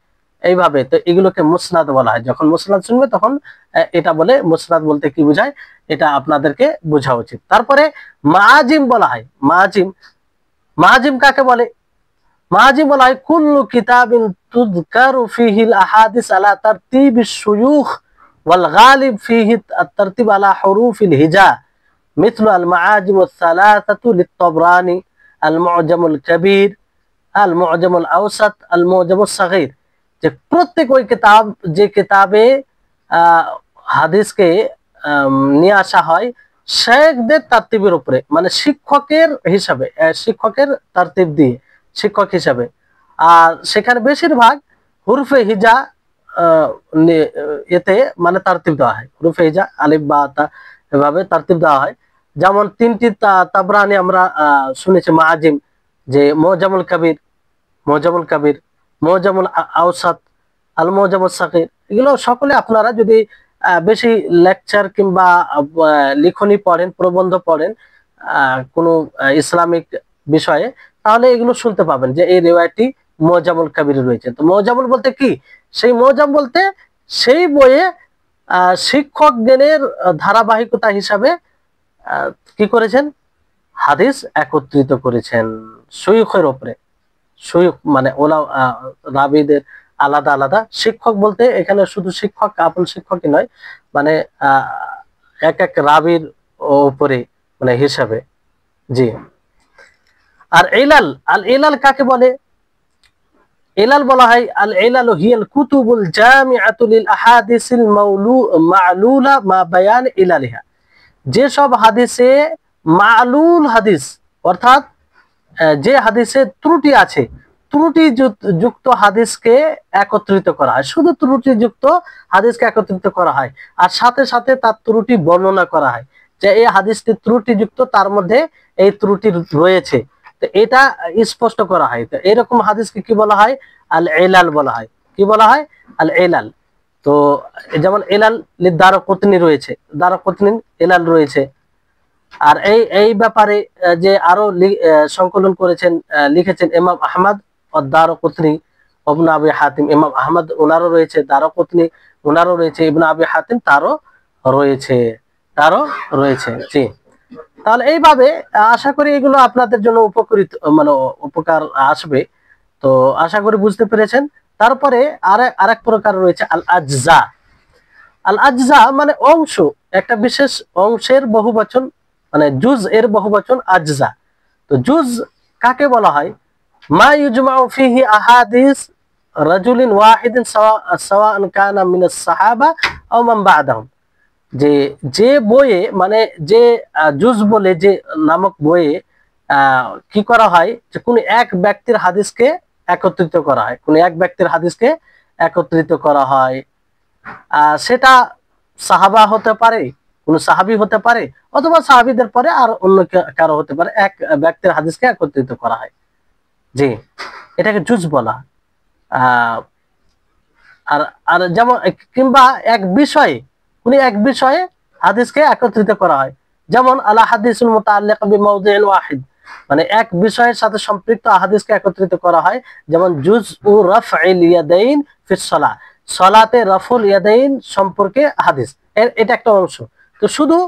এইভাবে। তো এগুলোকে মুসনাদ বলা হয়। যখন মুসনাদ শুনবে তখন এটা বলে মুসনাদ বলতে কি বোঝায় এটা আপনাদেরকে বোঝা উচিত। তারপরে মাআজিম বলা হয়। মাআজিম, মাআজিম কাকে বলে? মাআজিম বলা হয় কুল্লু কিতাবিন তুযকারু ফীহিল আহাদিস আলা তারতিবিশ শুয়ুখ ওয়াল গালিব ফীহি আত-তারতিব আলা হুরুফিল হিজা মিথলু আল মাআজিম আস-সালাসাতু লিত-তাবরানি আল মু'জামুল কাবীর আল মু'জামুল আওসাত আল মু'জামুস সাগীর। যে প্রত্যেক ওই কিতাব যে কিতাবে হাদিসকে নিয়ে আসা হয় শেখদের তারতিবের উপরে, মানে শিক্ষকের হিসাবে, শিক্ষকের তারতিব দিয়ে শিক্ষক হিসাবে। আর সেখানে বেশিরভাগ হুরফে হিজা এতে মানে তারতিব দেওয়া হয়, হুরফে হিজা আলিফ বা তা এভাবে তারতিব দেওয়া হয়। যেমন তিনটি তাবরানি আমরা শুনেছি মাআজিম, যে মু'জামুল কাবীর, মু'জামুল কাবীর, মু'জামুল আওসাত, আল মু'জামুস সাগীর। এগুলো সকলে আপনারা যদি বেশি লেকচার কিংবা লিখনি পড়েন, প্রবন্ধ পড়েন কোনো ইসলামিক বিষয়ে, তাহলে এগুলো শুনতে পাবেন যে এই রিওয়ায়াতটি মু'জামুল কাবীরে রয়েছে। তো মু'জামুল বলতে কি? সেই মু'জাম বলতে সেই বইয়ে শিক্ষক জ্ঞানের ধারাবাহিকতা হিসাবে কি করেছেন? হাদিস একত্রিত করেছেন শুয়ুখের উপরে। শুয়ুখ মানে ওলা রাবীদের আলাদা আলাদা। শিক্ষক বলতে এখানে শুধু শিক্ষক, আপন শিক্ষকই নয়, মানে এক এক রাবীর উপরে মানে হিসাবে। জি। আর ইলাল, আল ইলাল কাকে বলে? ইলাল বলা হয় আল ইলালু হিয়াল কুতুবুল জামিআতু লিল আহাদিসিল মা'লুলা মা বায়ান ইলালিহা। যে সব হাদিসে মা'লুল হাদিস, অর্থাৎ যে হাদিসে ত্রুটি আছে, ত্রুটি যুক্ত হাদিসকে একত্রিত করা হয়। শুধু ত্রুটিযুক্ত হাদিসকে একত্রিত করা হয়, আর সাথে সাথে তার ত্রুটি বর্ণনা করা হয় যে এই হাদিসটি ত্রুটিযুক্ত, তার মধ্যে এই ত্রুটি রয়েছে। তো এটা স্পষ্ট করা হয়। তো এরকম হাদিসকে কি বলা হয়? আল ইলাল বলা হয়। কি বলা হয়? আল ইলাল। তো যেমন ইলাল লিদ-দারকুতনি রয়েছে, দারকুতনি ইলাল রয়েছে। আর এই ব্যাপারে যে আরো সংকলন করেছেন, লিখেছেন ইমাম আহমদ ad-দারকুতনি ইবনে আবি হাতিম। ইমাম আহমদ ওনারও রয়েছে, দারকুতনি ওনারও রয়েছে, ইবনে আবি হাতিম তারও রয়েছে। জি। তাহলে এইভাবে আশা করি এগুলো আপনাদের জন্য উপকৃত, মানে উপকার আসবে। তো আশা করি বুঝতে পেরেছেন। তারপরে আরেক প্রকার রয়েছে আল আজজা। আল আজজা মানে অংশ, একটা বিশেষ অংশের বহুবচন, মানে জুজ এর বহুবচন আজজা। তো জুজ কাকে বলা হয়? মা ইউজমাউ ফিহি আহাদিস রাজুলিন ওয়াহিদিন সাওয়াআন কানা মিনাস সাহাবা আও মান বা'দাহুম। যে বইয়ে, মানে যে জুজ বলে যে নামক বইয়ে কি করা হয়, যে কোন এক ব্যক্তির হাদিসকে একত্রিত করা হয়, কোন এক ব্যক্তির হাদিসকে একত্রিত করা হয়। সেটা সাহাবা হতে পারে, কোন সাহাবী হতে পারে অথবা সাহাবীদের পরে আর অন্য কারো হতে পারে, এক ব্যক্তির হাদিসকে একত্রিত করা হয়। জি, এটাকে জুজ বলা। আহ আর আর যেমন কিংবা এক বিষয়ে কোন এক বিষয়ে হাদিসকে একত্রিত করা হয়, যেমন আলা হাদিসুল মুতাআল্লিক বিমাউযি'in ওয়াহিদ, মানে এক বিষয়ের সাথে সম্পৃক্ত হাদিসকে একত্রিত করা হয়। যেমন জুজউ রাফ'ইল ইয়াদাইন ফিস সালাহ, সালাতে রাফুল ইয়াদাইন সম্পর্কে হাদিস, এটা একটা অংশ। তো শুধু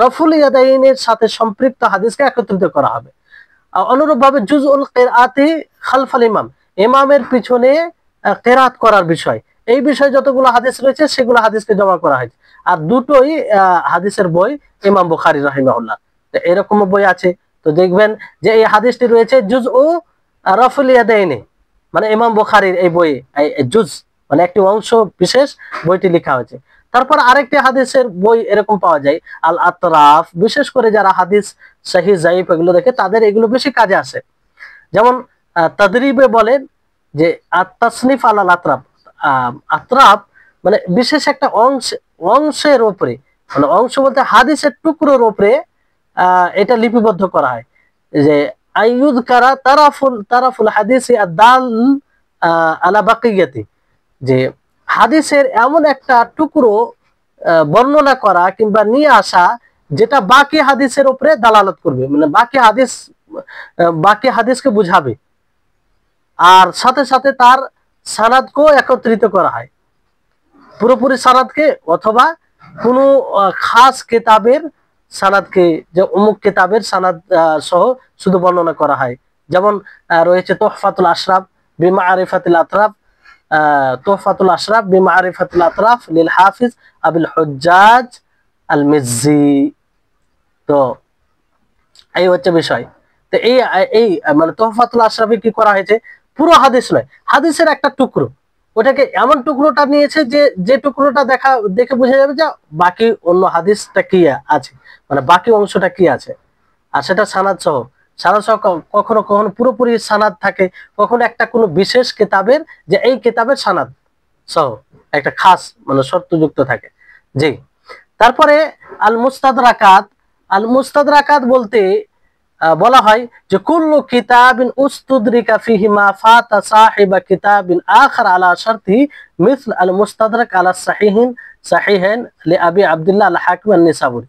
রাফুল ইয়াদাইনের সাথে সম্পৃক্ত হাদিসকে একত্রিত করা হবে। অনুরূপভাবে জুজউল কিরাআতি খালফাল ইমাম, ইমামের পিছনে কিরাত করার বিষয়, এই বিষয়ে যতগুলো হাদিস রয়েছে সেগুলো হাদিসকে জমা করা হয়েছে। আর দুটোই হাদিসের বই ইমাম বুখারী রাহিমাহুল্লাহ, এরকম বই আছে। তো দেখবেন যে এই হাদিসটি রয়েছে জুজউ রাফুল ইয়াদাইনে, মানে ইমাম বুখারীর এই বইয়ে জুজ মানে একটি অংশ বিশেষ বইটি লেখা হয়েছে। তারপর আরেকটি হাদিসের বই এরকম পাওয়া যায় আল আতরাফ, বিশেষ করে যারা হাদিস সহিহ যায়িফ এগুলো দেখে তাদের এগুলো বেশি কাজে আসে। যেমন তাদরিবে বলেন যে আত-তাসনিফ আলাল আতরাফ, আতরাফ মানে বিশেষ একটা অংশের উপরে, মানে অংশ বলতে হাদিসের টুকরোর উপরে এটা লিপিবদ্ধ করা হয়, যে আইয়ুযকারা তারাফুল হাদিসি আদ-দাল আলা বাকিয়াতি, যে হাদিসের এমন একটা টুকরো বর্ণনা করা কিংবা নিয়ে আসা যেটা বাকি হাদিসের উপরে দালালত করবে, মানে বাকি হাদিসকে বুঝাবে। আর সাথে সাথে তার সানাদকেও একত্রিত করা হয়, পুরোপুরি সানাদকে অথবা কোনো খাস কিতাবের সানাদকে, যে অমুক কিতাবের সানাদ সহ শুধু বর্ণনা করা হয়। যেমন রয়েছে তুহফাতুল আশরাফ বিমাআরিফাতিল আতরাফ, তুহফাতুল আশরাফ বিমাআরিফাতিল আতরাফ লিল হাফিজ আবুল হুজ্জাজ আল মিজ্জি। তো এই হচ্ছে বিষয়। তো এই মানে তুহফাতুল আশরাফে কি করা হয়েছে, পুরো হাদিস নয়, হাদিসের একটা টুকরো, ওটাকে এমন টুকরোটা নিয়েছে যে টুকরোটা দেখে বোঝা যাবে যে বাকি অন্য হাদিসটা কি আছে, মানে বাকি অংশটা কি আছে। আর সেটা সানাদ সহ, কখনো কখনো পুরোপুরি সানাদ থাকে, কখনো একটা কোনো বিশেষ কিতাবের, যে এই কিতাবের সানাদ সহ একটা খাস মানে শর্তযুক্ত থাকে। জি, তারপরে আল মুস্তাদরাকাত, আল মুস্তাদরাকাত বলতে বলা হয় যে কুল্লু কিতাবিন উস্তুদরিকা ফিহি মা ফাতা সাহিবা কিতাবিন আখার আলা শারতি মিসল আল মুস্তাদরাক আলা সাহিহাইন লিআবি আব্দুল্লাহ আল হাকিম আন-নিসাবুরি।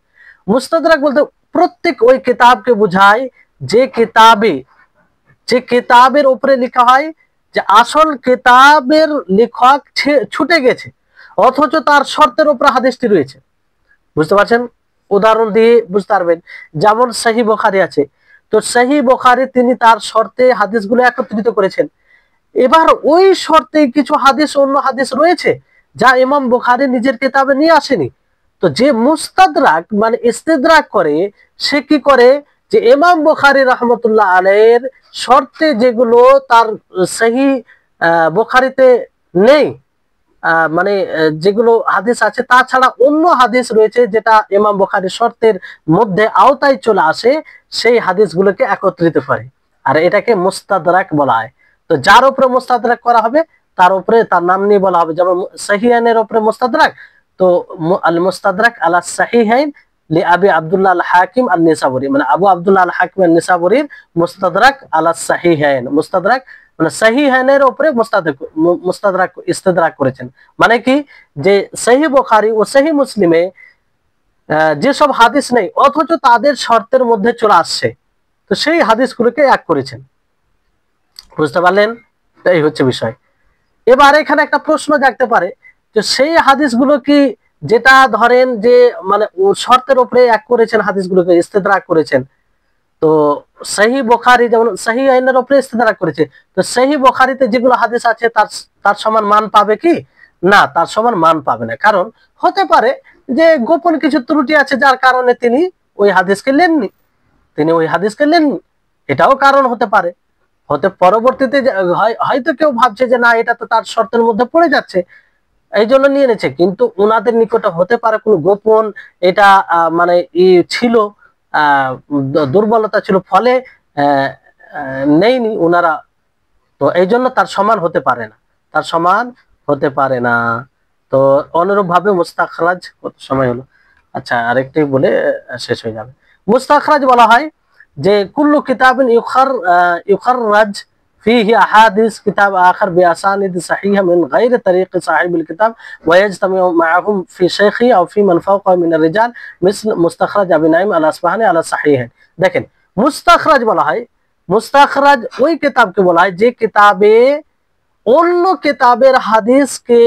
মুস্তাদরাক বলতে প্রত্যেক ওই কিতাবকে বোঝায় যে কিতাবের উপরে লেখা হয় যে আসল কিতাবের লেখক ছুটে গেছে অথচ তার শর্তের উপর হাদিসটি রয়েছে। বুঝতে পারছেন? উদাহরণ দিয়ে বুঝতে পারবেন। যেমন সহিহ বুখারী আছে, তো সহিহ বুখারী তিনি তার শর্তে হাদিসগুলো একত্রিত করেছেন। এবার ওই শর্তে কিছু হাদিস অন্য হাদিস রয়েছে যা ইমাম বুখারী নিজের কিতাবে নিয়ে আসেনি। তো যে মুস্তাদরাক মানে ইস্তিদরাক করে, সে কি করে যে ইমাম বুখারী রাহমাতুল্লাহ আলাইহির শর্তে যেগুলো তার সহিহ বুখারীতে নেই, মানে যেগুলো হাদিস আছে তাছাড়া অন্য হাদিস রয়েছে যেটা ইমাম বুখারীর শর্তের মধ্যে আওতায় চলে আসে, সেই হাদিসগুলোকে একত্রিত করে, আর এটাকে মুস্তাদরাক বলা হয়। তো যার উপরে মুস্তাদরাক করা হবে তার উপরে তার নাম নিয়ে বলা হবে। যেমন সহিহাইনের উপরে মুস্তাদরাক, তো আল মুস্তাদরাক আলা সাহিহাইন লিআবি আব্দুল্লাহ আল হাকিম আন-নিসাবুরি, মানে আবু আব্দুল্লাহ আল হাকিম আন-নিসাবুরির মুস্তাদরাক আলা সাহিহাইন, মুস্তাদরাক মানে সহিহাইনের উপরে মুস্তাদরাক ইস্তিদরাক করেছেন। মানে কি, যে সহিহ বুখারী ও সহিহ মুসলিমে যেসব হাদিস নেই অথচ তাদের শর্তের মধ্যে চলে আসছে, তো সেই হাদিসগুলোকে এক করেছেন। বুঝতে পারলেন? এই হচ্ছে বিষয়। এবার এখানে একটা প্রশ্ন জাগতে পারে যে সেই হাদিসগুলো কি, যেটা ধরেন যে মানে শর্তের উপরে এক করেছেন, হাদিসগুলোকে ইস্তিদরাক করেছেন, তো সহিহ বুখারী যেমন সহিহ আইনের উপরে ইস্তিদরাক করেছে, তো সহিহ বুখারীতে যেগুলো হাদিস আছে তার সমান মান পাবে কি? না, তার সমান মান পাবে না। কারণ হতে পারে যে গোপন কিছু ত্রুটি আছে যার কারণে তিনি ওই হাদিসকে নেননি, এটাও কারণ হতে পারে। পরবর্তীতে হয়তো কেউ ভাবছে যে না, এটা তো তার শর্তের মধ্যে পড়ে যাচ্ছে, এই জন্য নিয়ে নিয়েছে, কিন্তু উনাদের নিকটে হতে পারে কোনো গোপন এটা মানে ছিল, দুর্বলতা ছিল, ফলে নেইনি উনারা, তো এই জন্য তার সমান হতে পারে না। তো অনুরূপ ভাবে মুস্তাখরাজ, কত সময় হলো? আচ্ছা আরেকটি বলে শেষ হয়ে যাবে। মুস্তাখরাজ বলা হয় যে কুল্লু কিতাবিন ইউখাররাজ ফিহি আহাদিস কিতাব আখার বিআসানিদ সাহিহা মিন গায়রি তরিক সাহিবিল কিতাব ওয়া ইয়াজতামিউ মাআহুম ফি শাইখি আও ফি মান ফাওকা মিন আর-রিজাল মিসল মুস্তাখরাজ আবি নাঈম আল আসবাহানি আলা সাহিহাইন। দেখেন মুস্তাখরাজ বলা হয়, মুস্তাখরাজ ওই কিতাবকে বলা হয় যে কিতাবে অন্য কিতাবের হাদিসকে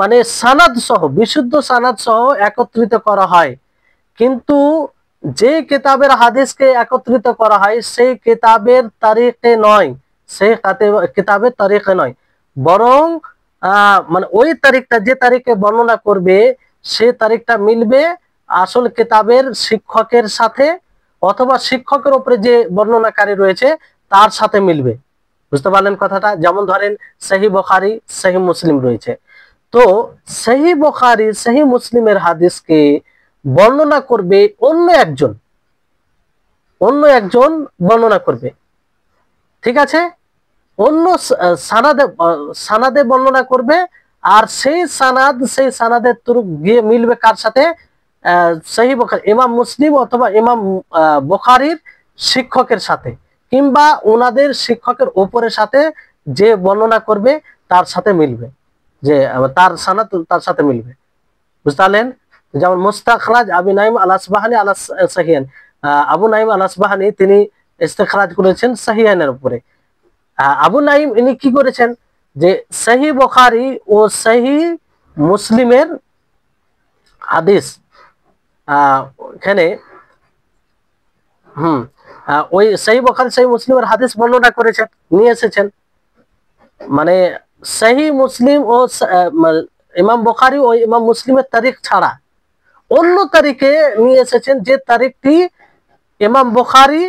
মানে সানাদ সহ, বিশুদ্ধ সানাদ সহ একত্রিত করা হয়, কিন্তু যে কিতাবের হাদিসকে একত্রিত করা হয় সেই কিতাবের তারিখে নয়, সেই কিতাবের তারিখে নয়, বরং মানে ওই তারিখটা যে তারিখে বর্ণনা করবে সেই তারিখটা মিলবে আসল কিতাবের শিক্ষকের সাথে, অথবা শিক্ষকের উপরে যে বর্ণনাকারী রয়েছে তার সাথে মিলবে। বুঝতে পারলেন কথাটা? যেমন ধরেন সহিহ বুখারী সহিহ মুসলিম রয়েছে, তো সহিহ বুখারী সহিহ মুসলিমের হাদিসকে বর্ণনা করবে অন্য একজন বর্ণনা করবে, ঠিক আছে, অন্য সানাদে বর্ণনা করবে, আর সেই সানাদের তুরুক গিয়ে মিলবে কার সাথে? সহিহ বুখারী ইমাম মুসলিম অথবা ইমাম বুখারীর শিক্ষকের সাথে, কিংবা ওনাদের শিক্ষকের উপরের সাথে যে বর্ণনা করবে তার সাথে মিলবে, যে তার সানাদ তার সাথে মিলবে। বুঝতে পারলেন? যেমন মুস্তাখরাজ আবু নাঈম আল আসবাহানি আলা সাহিহাইন, আবু নাঈম আল আসবাহানি তিনি ইস্তেখরাজ করেছেন সাহিহাইনের উপরে। আবু নাঈম ইনি কি করেছেন যে সহিহ বুখারী ও সহিহ মুসলিমের হাদিস এখানে ওই সহিহ বুখারী সহিহ মুসলিমের হাদিস বর্ণনা করেছেন, নিয়ে এসেছেন, মানে সহিহ মুসলিম ও ইমাম বুখারী ও ইমাম মুসলিমের তারিখ ছাড়া অন্য তারিখে নিয়ে এসেছেন, যে তারিখটি ইমাম বুখারী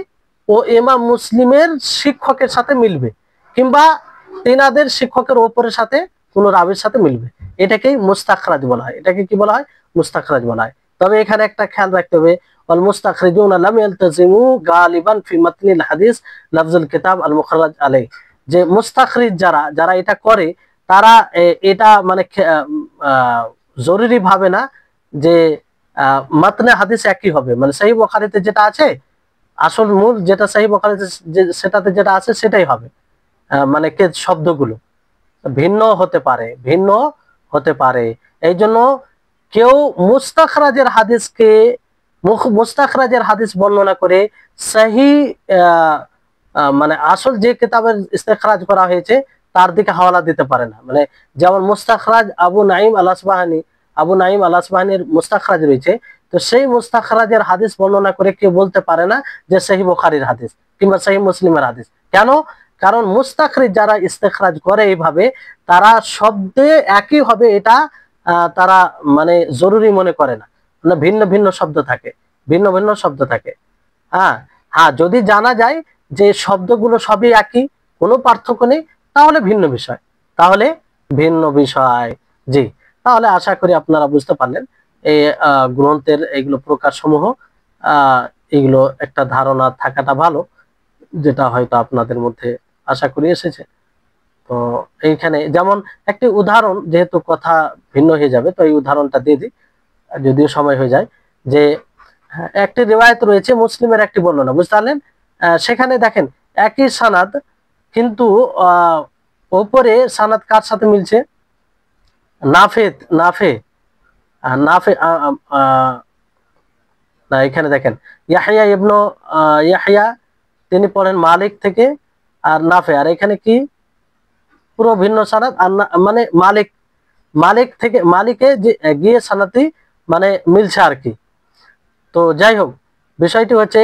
ও ইমাম মুসলিমের শিক্ষকের সাথে মিলবে, কিংবা তিনাদের শিক্ষকের উপরের সাথে কোনো রাবির সাথে মিলবে। এটাকেই মুস্তাখরাজ বলা হয়। এটাকে কি বলা হয়? মুস্তাখরাজ বলা হয়। তবে এখানে একটা খেয়াল রাখতে হবে, ওয়াল মুস্তাখরিজুনা লাম ইয়ালতাজিমু গালিবান ফি মাতনিল হাদিস লাফজুল কিতাব আল মুখাররাজ আলাইহি, যে মুস্তাখরিজ যারা এটা করে তারা এটা মানে জরুরি ভাবে না যে মাতনে হাদিস একই হবে, মানে সহিহ বুখারীতে যেটা আছে আসল মূল যেটা সহিহ বুখারীতে সেটাতে যেটা আছে সেটাই হবে, মানে শব্দগুলো ভিন্ন হতে পারে। এই জন্য কেউ মুস্তাখরাজের হাদিস বর্ণনা করে সহিহ মানে আসল যে কিতাবের ইস্তেখরাজ করা হয়েছে তার দিকে হাওয়ালা দিতে পারে না। মানে যেমন মুস্তাখরাজ আবু নাঈম আল আসবাহানির মুস্তাখরাজ রয়েছে, তো সেই মুস্তাখরাজের হাদিস বর্ণনা করে কেউ বলতে পারে না যে সহিহ বুখারীর হাদিস কিংবা সহিহ মুসলিমের হাদিস। কেন? কারণ মুস্তাখরিজ যারা ইস্তেখরাজ করে এইভাবে তারা শব্দে একই হবে এটা তারা মানে জরুরি মনে করে না, মানে ভিন্ন ভিন্ন শব্দ থাকে। হ্যাঁ, যদি জানা যায় যে শব্দগুলো সবই একই, কোনো পার্থক্য নেই, তাহলে ভিন্ন বিষয়। জি, তাহলে আশা করি আপনারা বুঝতে পারলেন এই গ্রন্থের এইগুলো প্রকার সমূহ, এগুলো একটা ধারণা থাকাটা ভালো, যেটা হয়তো আপনাদের মধ্যে আশা করি এসেছে। তো এইখানে যেমন একটি উদাহরণ, যেহেতু কথা ভিন্ন হয়ে যাবে তো এই উদাহরণটা দিয়ে দিই, যদিও সময় হয়ে যায়, যে একটি রিওয়ায়াত রয়েছে মুসলিমের একটি বর্ণনা, বুঝতে পারলেন? সেখানে দেখেন একই সানাদ, কিন্তু ওপরে সানাদ কার সাথে মিলছে? নাফে না, এখানে দেখেন ইয়াহইয়া ইবনু ইয়াহইয়া তিনি পড়েন মালিক থেকে, আর নাফে, আর এখানে কি পুরো ভিন্ন সানাদ, আর মানে মালিকে গিয়ে সানাদটি মানে মিলছে আর কি। তো যাই হোক, বিষয়টি হচ্ছে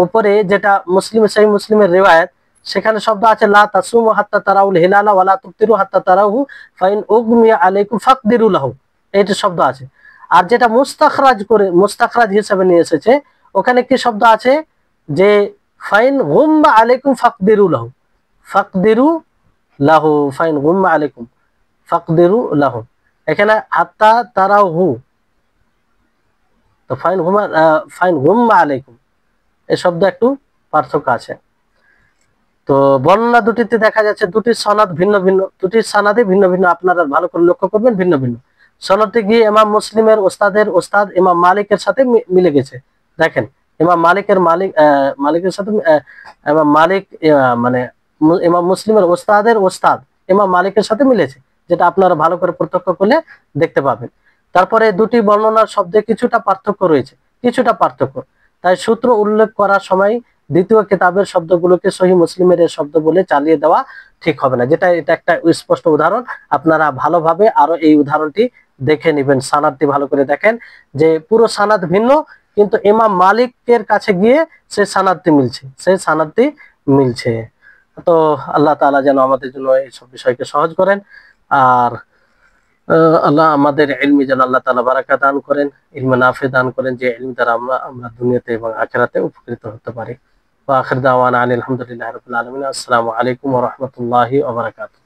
উপরে যেটা সহিহ মুসলিমের রিওয়ায়াত, সেখানে শব্দ আছে লা তাসুমু হাত্তা তারাউল হিলালা ওয়া লা তুফতিরু হাত্তা তারাহু ফাইন উগমিয়া আলাইকুম ফাকদিরু লাহু, এইটা শব্দ আছে। আর যেটা মুস্তাখরাজ হিসেবে নিয়ে এসেছে, ওখানে কি শব্দ আছে? যে ফাইন গুম্মা আলাইকুম ফাকদিরু ফাইন গুম্মা আলাইকুম ফাকদিরু লাহু, এখানে হাত্তা তারাহু, তো ফাইন গুম্মা আলাইকুম, এই শব্দ একটু পার্থক্য আছে। তো বর্ণনা দুটিতে দেখা যাচ্ছে দুটি সানাদে ভিন্ন ভিন্ন, আপনারা ভালো করে লক্ষ্য করবেন, ভিন্ন ভিন্ন সনদটি গিয়ে ইমাম মুসলিমের ওস্তাদের ওস্তাদ ইমাম মালিকের সাথে মিলে গেছে। দেখেন, ইমাম মালিকের মালিকের সাথে ইমাম মালিক মানে ইমাম মুসলিমের ওস্তাদের ওস্তাদ ইমাম মালিকের সাথে মিলেছে, যেটা আপনারা ভালো করে প্রত্যক্ষ করলে দেখতে পাবেন। তারপরে দুটি বর্ণনার শব্দে কিছুটা পার্থক্য রয়েছে, কিছুটা পার্থক্য। তাই সূত্র উল্লেখ করার সময় দ্বিতীয় কিতাবের শব্দগুলোকে সহিহ মুসলিমের এর শব্দ বলে চালিয়ে দেওয়া ঠিক হবে না। এটা একটা স্পষ্ট উদাহরণ, আপনারা ভালোভাবে আরো এই উদাহরণটি দেখে নেবেন, সানাদটি ভালো করে দেখেন যে পুরো সানাদ ভিন্ন, কিন্তু ইমাম মালিকের কাছে গিয়ে সেই সানাদটি মিলছে। তো আল্লাহ তাআলা যেন আমাদের জন্য এইসব বিষয়কে সহজ করেন, আর আল্লাহ আমাদের ইলমি যেন আল্লাহ তাআলা বারাকা দান করেন, ইলমে নাফি দান করেন, যে ইলম দ্বারা আমরা দুনিয়াতে এবং আখিরাতে উপকৃত হতে পারি। ওয়া আখির দাওয়ানা আনিল হামদুলিল্লাহি রাব্বিল আলামিন। আসসালামু আলাইকুম ওয়া রাহমাতুল্লাহি ওয়া বারাকাতুহু।